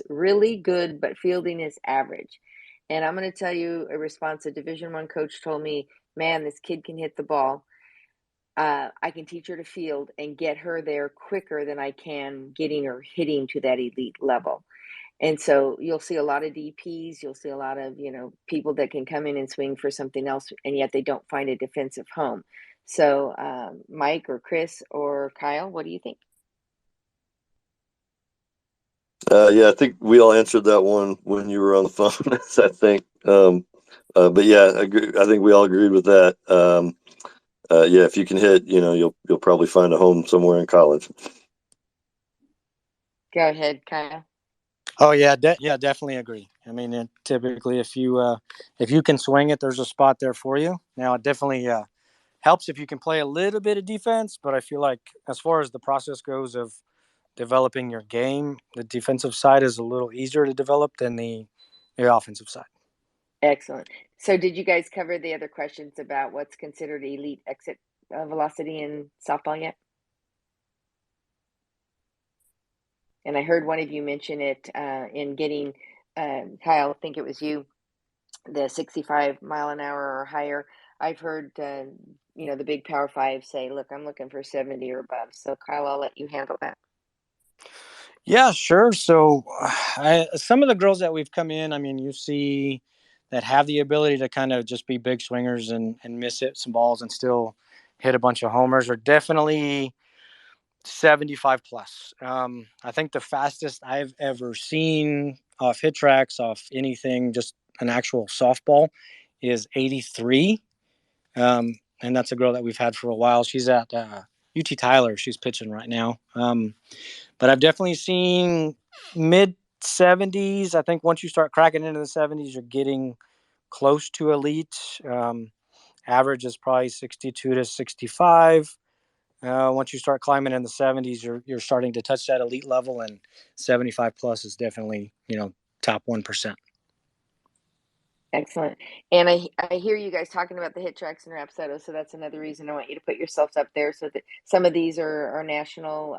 [SPEAKER 1] really good, but fielding is average? And I'm going to tell you a response. A Division I coach told me, man, this kid can hit the ball. I can teach her to field and get her there quicker than I can getting her hitting to that elite level. And so you'll see a lot of DPs, you'll see a lot of, people that can come in and swing for something else, and yet they don't find a defensive home. So, Mike or Chris or Kyle, what do you think?
[SPEAKER 3] Yeah, I think we all answered that one when you were on the phone, I think. But yeah, I think we all agreed with that. Yeah, if you can hit, you'll probably find a home somewhere in college.
[SPEAKER 1] Go ahead, Kyle.
[SPEAKER 5] Oh yeah, definitely agree. I mean, typically if you can swing it, there's a spot there for you. Now it definitely helps if you can play a little bit of defense, but I feel like as far as the process goes of developing your game. The defensive side is a little easier to develop than the offensive side.
[SPEAKER 1] Excellent. So did you guys cover the other questions about what's considered elite exit velocity in softball yet? And I heard one of you mention it in getting, Kyle, I think it was you, the 65 mile an hour or higher. I've heard, the big Power Five say, look, I'm looking for 70 or above. So Kyle, I'll let you handle that.
[SPEAKER 5] Yeah, sure. So some of the girls that we've come in, I mean, you see that have the ability to kind of just be big swingers and miss hit some balls and still hit a bunch of homers are definitely 75 plus. I think the fastest I've ever seen off hit tracks, off anything, just an actual softball, is 83. And that's a girl that we've had for a while. She's at UT Tyler. She's pitching right now. But I've definitely seen mid 70s. I think once you start cracking into the 70s, you're getting close to elite. Average is probably 62 to 65. Once you start climbing in the 70s, you're starting to touch that elite level, and 75 plus is definitely top 1%.
[SPEAKER 1] Excellent. And I hear you guys talking about the hit tracks and Rapsodo, so that's another reason I want you to put yourselves up there so that some of these are national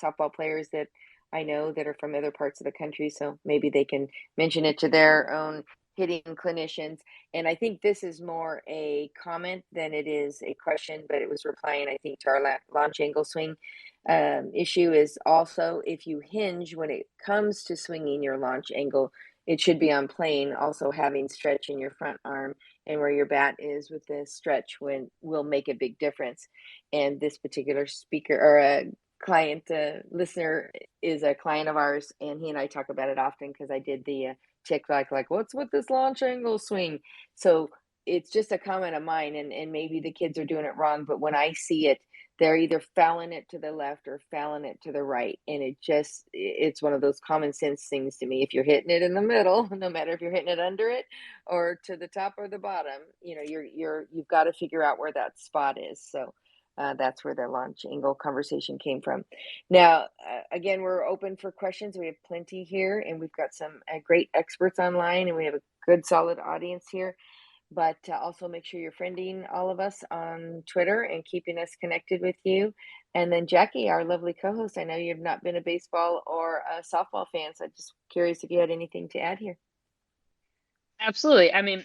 [SPEAKER 1] softball players that I know that are from other parts of the country, so maybe they can mention it to their own hitting clinicians. And I think this is more a comment than it is a question, but it was replying, I think, to our launch angle swing issue is also if you hinge when it comes to swinging your launch angle, it should be on plane, also having stretch in your front arm and where your bat is with the stretch will make a big difference. And this particular speaker or a client listener is a client of ours, and he and I talk about it often because I did the TikTok like what's with this launch angle swing. So it's just a comment of mine, and maybe the kids are doing it wrong, but when I see it, they're either fouling it to the left or fouling it to the right. And it's one of those common sense things to me. If you're hitting it in the middle, no matter if you're hitting it under it or to the top or the bottom, you've got to figure out where that spot is. So that's where the launch angle conversation came from. Now, again, we're open for questions. We have plenty here, and we've got some great experts online, and we have a good, solid audience here. But also make sure you're friending all of us on Twitter and keeping us connected with you. And then Jackie, our lovely co-host, I know you've not been a baseball or a softball fan, so I'm just curious if you had anything to add here.
[SPEAKER 2] Absolutely. I mean,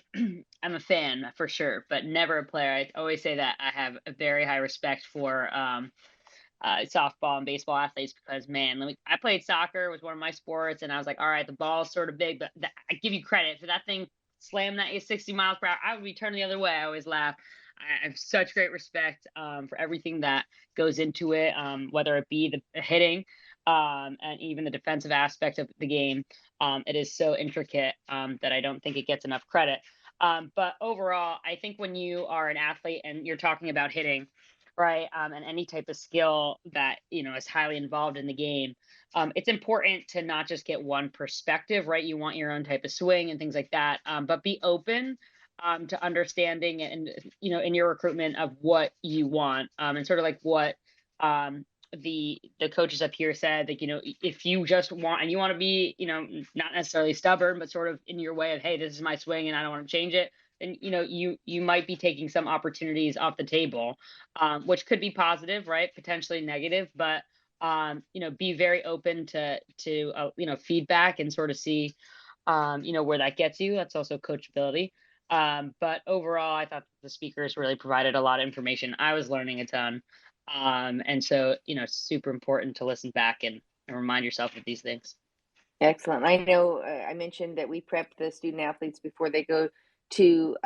[SPEAKER 2] I'm a fan for sure, but never a player. I always say that I have a very high respect for softball and baseball athletes because, man, I played soccer, was one of my sports, and I was like, all right, the ball's sort of big, but I give you credit for that thing slamming at you 60 miles per hour. I would be turning the other way. I always laugh. I have such great respect for everything that goes into it, whether it be the hitting and even the defensive aspect of the game. It is so intricate that I don't think it gets enough credit. But overall, I think when you are an athlete and you're talking about hitting, right, and any type of skill that is highly involved in the game, it's important to not just get one perspective, right? You want your own type of swing and things like that, but be open to understanding and in your recruitment of what you want, and sort of like what the coaches up here said, like, if you just want and you want to be, not necessarily stubborn, but sort of in your way of, hey, this is my swing and I don't want to change it, then you might be taking some opportunities off the table, which could be positive, right? Potentially negative, but be very open to feedback and sort of see where that gets you. That's also coachability. But overall, I thought the speakers really provided a lot of information. I was learning a ton. And so, super important to listen back and remind yourself of these things.
[SPEAKER 1] Excellent. I know I mentioned that we prep the student athletes before they go to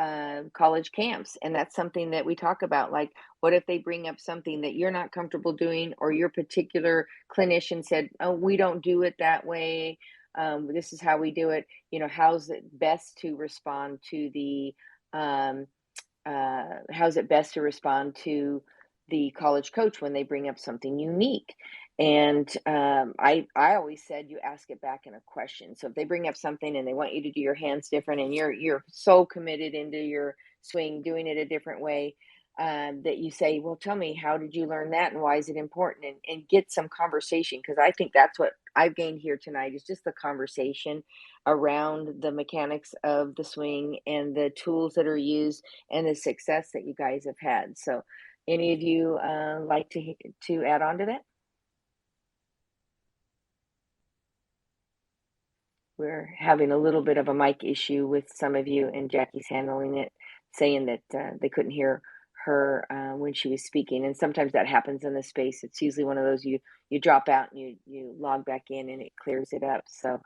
[SPEAKER 1] college camps, and that's something that we talk about. Like, what if they bring up something that you're not comfortable doing, or your particular clinician said, "Oh, we don't do it that way. This is how we do it." How's it best to respond to um, how's it best to respond to the college coach when they bring up something unique? And I always said you ask it back in a question. So if they bring up something and they want you to do your hands different, and you're so committed into your swing, doing it a different way, that you say, well, tell me, how did you learn that and why is it important? And get some conversation, because I think that's what I've gained here tonight is just the conversation around the mechanics of the swing and the tools that are used and the success that you guys have had. So, any of you like to add on to that? We're having a little bit of a mic issue with some of you, and Jackie's handling it, saying that they couldn't hear her when she was speaking. And sometimes that happens in the space. It's usually one of those you drop out and you log back in and it clears it up. So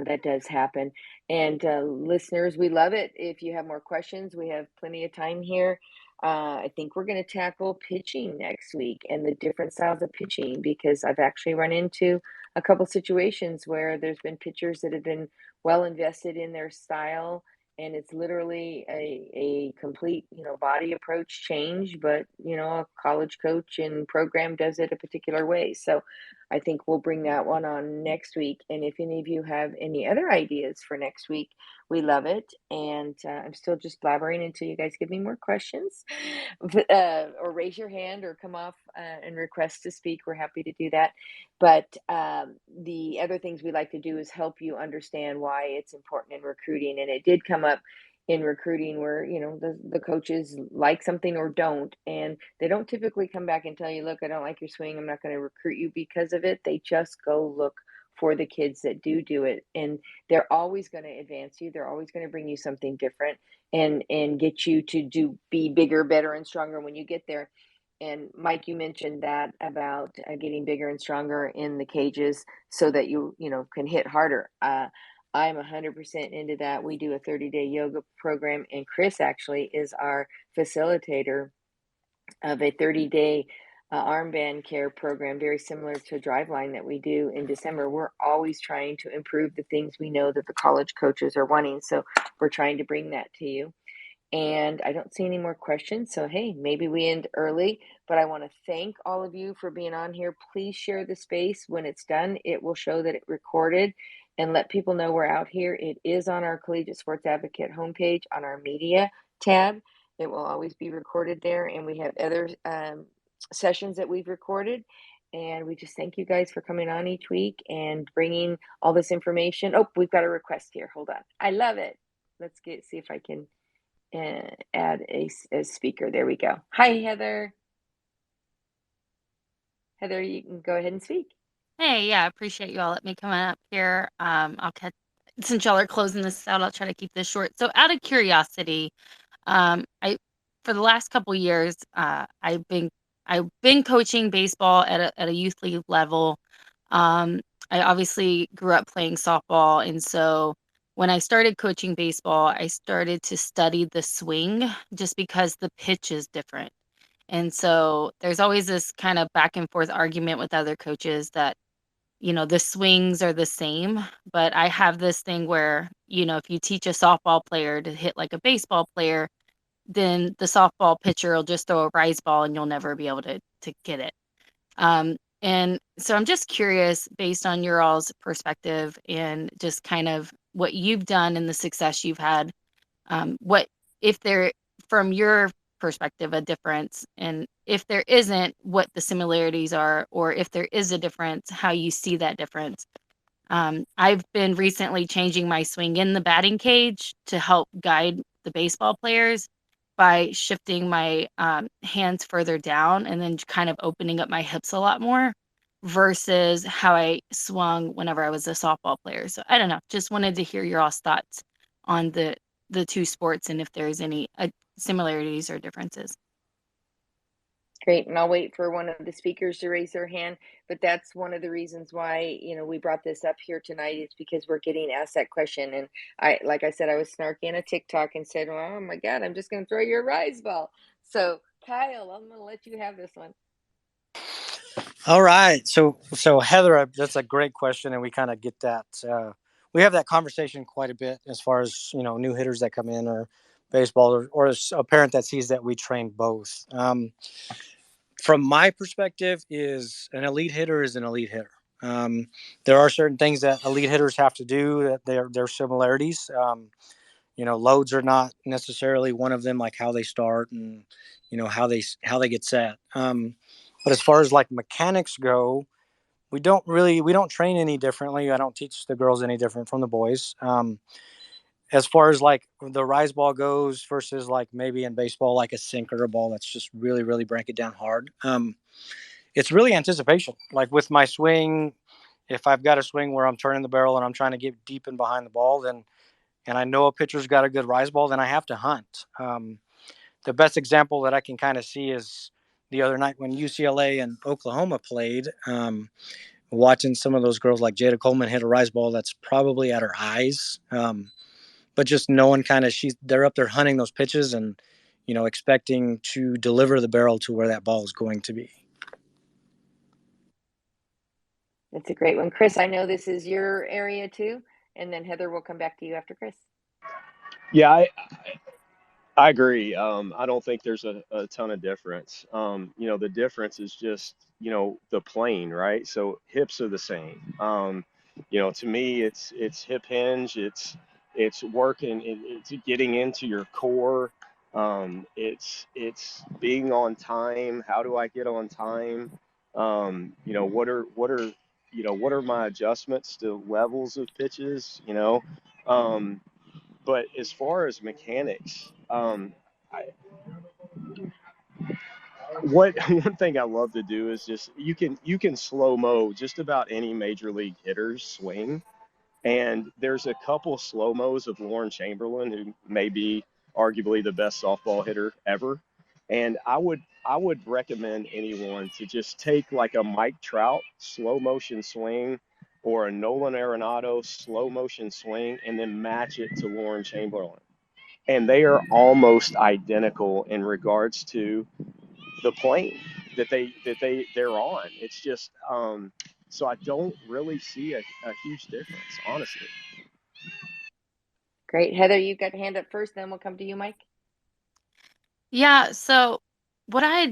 [SPEAKER 1] that does happen. And listeners, we love it. If you have more questions, we have plenty of time here. I think we're going to tackle pitching next week and the different styles of pitching, because I've actually run into a couple situations where there's been pitchers that have been well invested in their style, and it's literally a complete body approach change, but a college coach and program does it a particular way. So I think we'll bring that one on next week. And if any of you have any other ideas for next week, we love it. And I'm still just blabbering until you guys give me more questions. Or raise your hand or come off and request to speak. We're happy to do that. But the other things we like to do is help you understand why it's important in recruiting. And it did come up in recruiting where, the coaches like something or don't. And they don't typically come back and tell you, look, I don't like your swing, I'm not going to recruit you because of it. They just go look for the kids that do it. And they're always going to advance you. They're always going to bring you something different and get you to be bigger, better, and stronger when you get there. And Mike, you mentioned that about getting bigger and stronger in the cages so that you can hit harder. I'm 100% into that. We do a 30-day yoga program, and Chris actually is our facilitator of a 30-day armband care program, very similar to Driveline that we do in December. We're always trying to improve the things we know that the college coaches are wanting. So we're trying to bring that to you. And I don't see any more questions. So, hey, maybe we end early, but I want to thank all of you for being on here. Please share the space. When it's done, it will show that it recorded and let people know we're out here. It is on our Collegiate Sports Advocate homepage on our media tab. It will always be recorded there. And we have other sessions that we've recorded. And we just thank you guys for coming on each week and bringing all this information. Oh, we've got a request here. Hold on. I love it. Let's see if I can add a speaker. There we go. Hi, Heather. Heather, you can go ahead and speak.
[SPEAKER 6] Hey, yeah, I appreciate you all. Let me come up here. I'll catch since y'all are closing this out. I'll try to keep this short. So, out of curiosity, I for the last couple years, I've been coaching baseball at a youth league level. I obviously grew up playing softball, and so when I started coaching baseball, I started to study the swing just because the pitch is different. And so there's always this kind of back and forth argument with other coaches that, the swings are the same. But I have this thing where, if you teach a softball player to hit like a baseball player, then the softball pitcher will just throw a rise ball and you'll never be able to get it. And so I'm just curious, based on your all's perspective and just kind of what you've done and the success you've had, what if there, from your perspective, a difference, and if there isn't, what the similarities are, or if there is a difference, how you see that difference. I've been recently changing my swing in the batting cage to help guide the baseball players by shifting my hands further down and then kind of opening up my hips a lot more versus how I swung whenever I was a softball player. So I don't know, just wanted to hear your all's thoughts on the two sports and if there's any similarities or differences.
[SPEAKER 1] Great. And I'll wait for one of the speakers to raise their hand. But that's one of the reasons why, we brought this up here tonight is because we're getting asked that question. And like I said, I was snarky on a TikTok and said, well, oh my God, I'm just going to throw you a rise ball. So Kyle, I'm going to let you have this one.
[SPEAKER 5] All right. So Heather, that's a great question. And we kind of get that. We have that conversation quite a bit as far as, new hitters that come in or baseball or a parent that sees that we train both. From my perspective, is an elite hitter is an elite hitter. There are certain things that elite hitters have to do that they're similarities. loads are not necessarily one of them, like how they start and how they get set. But as far as like mechanics go, we don't train any differently. I don't teach the girls any different from the boys. As far as like the rise ball goes versus like maybe in baseball, like a sinker, a ball that's just really, really break it down hard. It's really anticipation. Like with my swing, if I've got a swing where I'm turning the barrel and I'm trying to get deep in behind the ball, then and I know a pitcher's got a good rise ball, then I have to hunt. The best example that I can kind of see is the other night when UCLA and Oklahoma played. Watching some of those girls like Jada Coleman hit a rise ball that's probably at her eyes, but just knowing kind of they're up there hunting those pitches and expecting to deliver the barrel to where that ball is going to be.
[SPEAKER 1] That's a great one. Chris, I know this is your area too. And then Heather, will come back to you after Chris.
[SPEAKER 4] Yeah, I agree. I don't think there's a ton of difference. The difference is just, the plane, right? So hips are the same. To me, it's hip hinge. It's working. It's getting into your core. It's being on time. How do I get on time? What are my adjustments to levels of pitches? Um, but as far as mechanics, I, what one thing I love to do is just you can slow mo just about any major league hitter's swing, and there's a couple slow mos of Lauren Chamberlain, who may be arguably the best softball hitter ever, and I would recommend anyone to just take like a Mike Trout slow motion swing or a Nolan Arenado slow motion swing and then match it to Lauren Chamberlain, and they are almost identical in regards to the plane that they're on. It's just so I don't really see a huge difference, honestly.
[SPEAKER 1] Great. Heather, you got your hand up first, then we'll come to you, Mike.
[SPEAKER 6] Yeah, so when I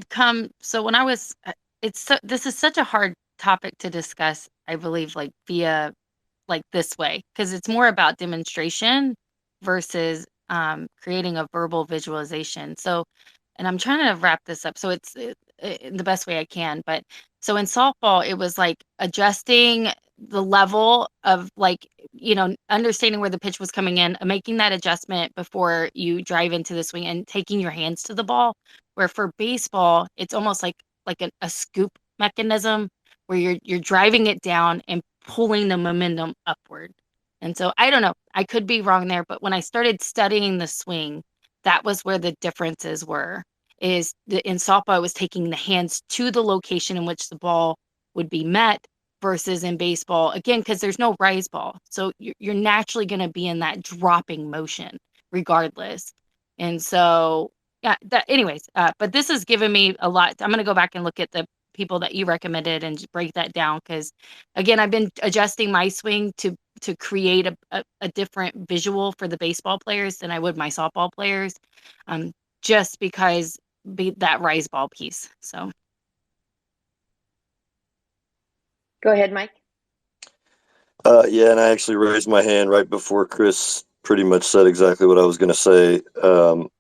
[SPEAKER 6] was this is such a hard topic to discuss, I believe, like via like this way, because it's more about demonstration versus creating a verbal visualization. So, and I'm trying to wrap this up so it's the best way I can. But so in softball, it was like adjusting the level of like, understanding where the pitch was coming in, making that adjustment before you drive into the swing and taking your hands to the ball. Where for baseball, it's almost like a scoop mechanism where you're driving it down and pulling the momentum upward. And so I don't know, I could be wrong there, but when I started studying the swing, that was where the differences were. In softball, I was taking the hands to the location in which the ball would be met versus in baseball, again, because there's no rise ball. So you're naturally going to be in that dropping motion regardless. And so, yeah, but this has given me a lot. I'm going to go back and look at the people that you recommended and just break that down because again I've been adjusting my swing to create a different visual for the baseball players than I would my softball players, just because that rise ball piece. So
[SPEAKER 1] Go ahead, Mike.
[SPEAKER 3] Yeah, and I actually raised my hand right before Chris pretty much said exactly what I was going to say,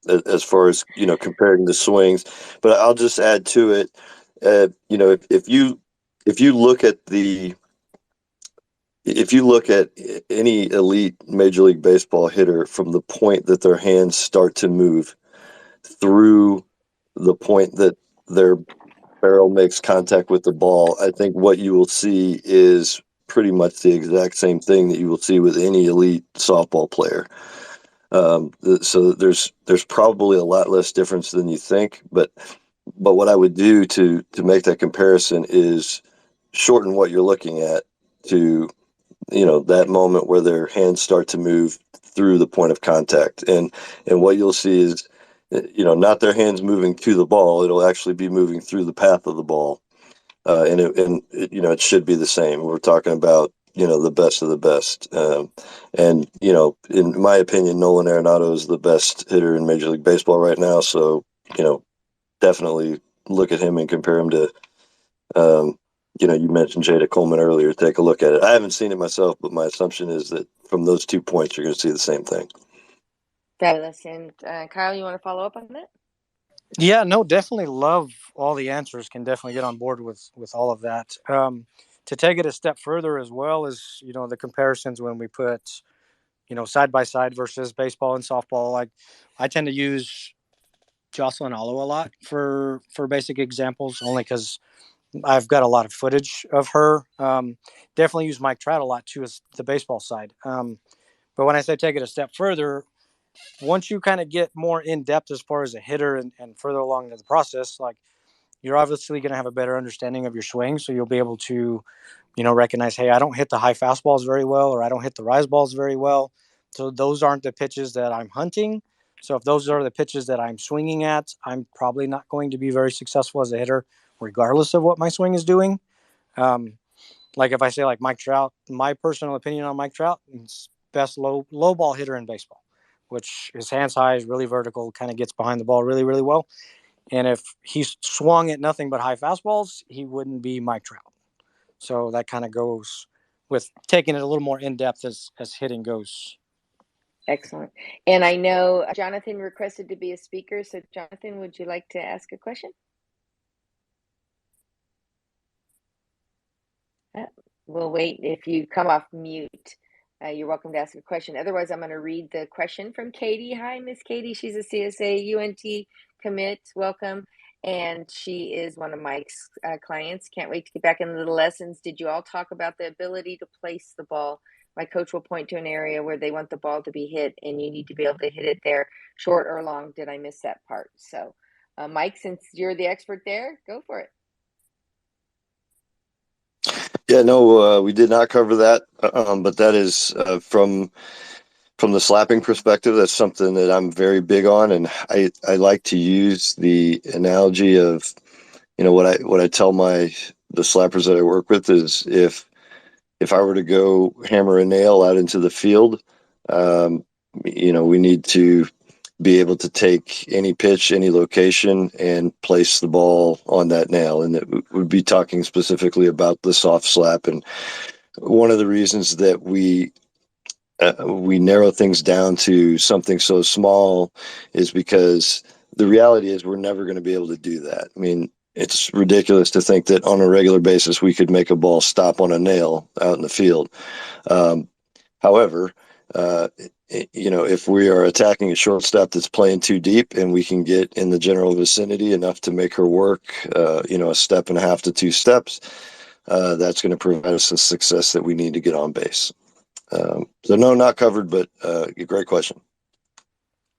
[SPEAKER 3] as far as comparing the swings. But I'll just add to it. If you look at any elite Major League Baseball hitter from the point that their hands start to move through the point that their barrel makes contact with the ball, I think what you will see is pretty much the exact same thing that you will see with any elite softball player. So there's probably a lot less difference than you think, but what I would do to make that comparison is shorten what you're looking at to that moment where their hands start to move through the point of contact, and what you'll see is not their hands moving to the ball. It'll actually be moving through the path of the ball, it should be the same. We're talking about the best of the best, and in my opinion, Nolan Arenado is the best hitter in Major League Baseball right now. So definitely look at him and compare him to you mentioned Jada Coleman earlier. Take a look at it. I haven't seen it myself, but my assumption is that from those 2 points, you're going to see the same thing.
[SPEAKER 1] Fabulous. And Kyle, you want to follow up on that?
[SPEAKER 5] Yeah, no, definitely love all the answers. Can definitely get on board with all of that. To take it a step further, as well as the comparisons when we put side by side versus baseball and softball. Like I tend to use Jocelyn Allo a lot for basic examples, only because I've got a lot of footage of her. Definitely use Mike Trout a lot too as the baseball side. But when I say take it a step further, once you kind of get more in depth as far as a hitter and further along in the process, like you're obviously going to have a better understanding of your swing. So you'll be able to, recognize, hey, I don't hit the high fastballs very well, or I don't hit the rise balls very well. So those aren't the pitches that I'm hunting. So if those are the pitches that I'm swinging at, I'm probably not going to be very successful as a hitter, regardless of what my swing is doing. Um, like if I say like Mike Trout, my personal opinion on Mike Trout, he's best low ball hitter in baseball, which his hands high, is really vertical, kind of gets behind the ball really, really well. And if he swung at nothing but high fastballs, he wouldn't be Mike Trout. So that kind of goes with taking it a little more in depth as hitting goes.
[SPEAKER 1] Excellent. And I know Jonathan requested to be a speaker. So Jonathan, would you like to ask a question? We'll wait. If you come off mute, you're welcome to ask a question. Otherwise, I'm going to read the question from Katie. Hi, Miss Katie. She's a CSA UNT commit. Welcome. And she is one of Mike's clients. Can't wait to get back into the lessons. Did you all talk about the ability to place the ball? My coach will point to an area where they want the ball to be hit, and you need to be able to hit it there, short or long. Did I miss that part? So, Mike, since you're the expert there, go for it.
[SPEAKER 3] Yeah, no, we did not cover that, but that is from the slapping perspective. That's something that I'm very big on, and I like to use the analogy of what I tell the slappers that I work with is if I were to go hammer a nail out into the field, um, we need to be able to take any pitch, any location, and place the ball on that nail. And it would be talking specifically about the soft slap. And one of the reasons that we narrow things down to something so small is because the reality is we're never going to be able to do that. I mean, it's ridiculous to think that on a regular basis we could make a ball stop on a nail out in the field. However, if we are attacking a shortstop that's playing too deep and we can get in the general vicinity enough to make her work, a step and a half to 2 steps, that's going to provide us the success that we need to get on base. So no, not covered, but great question.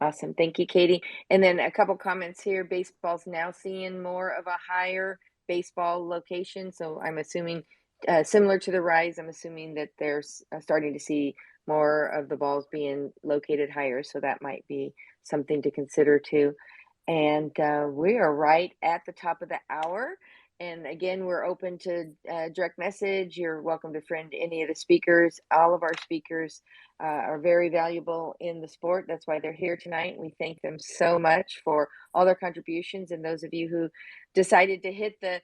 [SPEAKER 1] Awesome. Thank you, Katie. And then a couple comments here. Baseball's now seeing more of a higher baseball location. So I'm assuming similar to the rise, I'm assuming that they're starting to see more of the balls being located higher. So that might be something to consider too. And we are right at the top of the hour. And again, we're open to direct message. You're welcome to friend any of the speakers. All of our speakers are very valuable in the sport. That's why they're here tonight. We thank them so much for all their contributions. And those of you who decided to hit the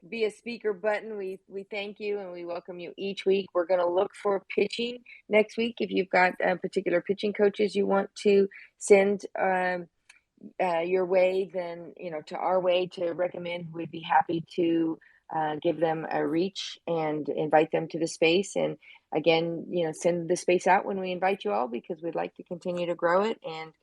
[SPEAKER 1] be a speaker button, we thank you and we welcome you each week. We're going to look for pitching next week. If you've got particular pitching coaches you want to send your way, then to our way to recommend, we'd be happy to give them a reach and invite them to the space. And again, send the space out when we invite you all, because we'd like to continue to grow it and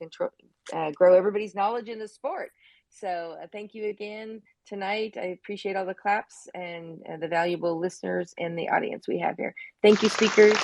[SPEAKER 1] grow everybody's knowledge in the sport. So thank you again tonight. I appreciate all the claps and the valuable listeners and the audience we have here. Thank you, speakers.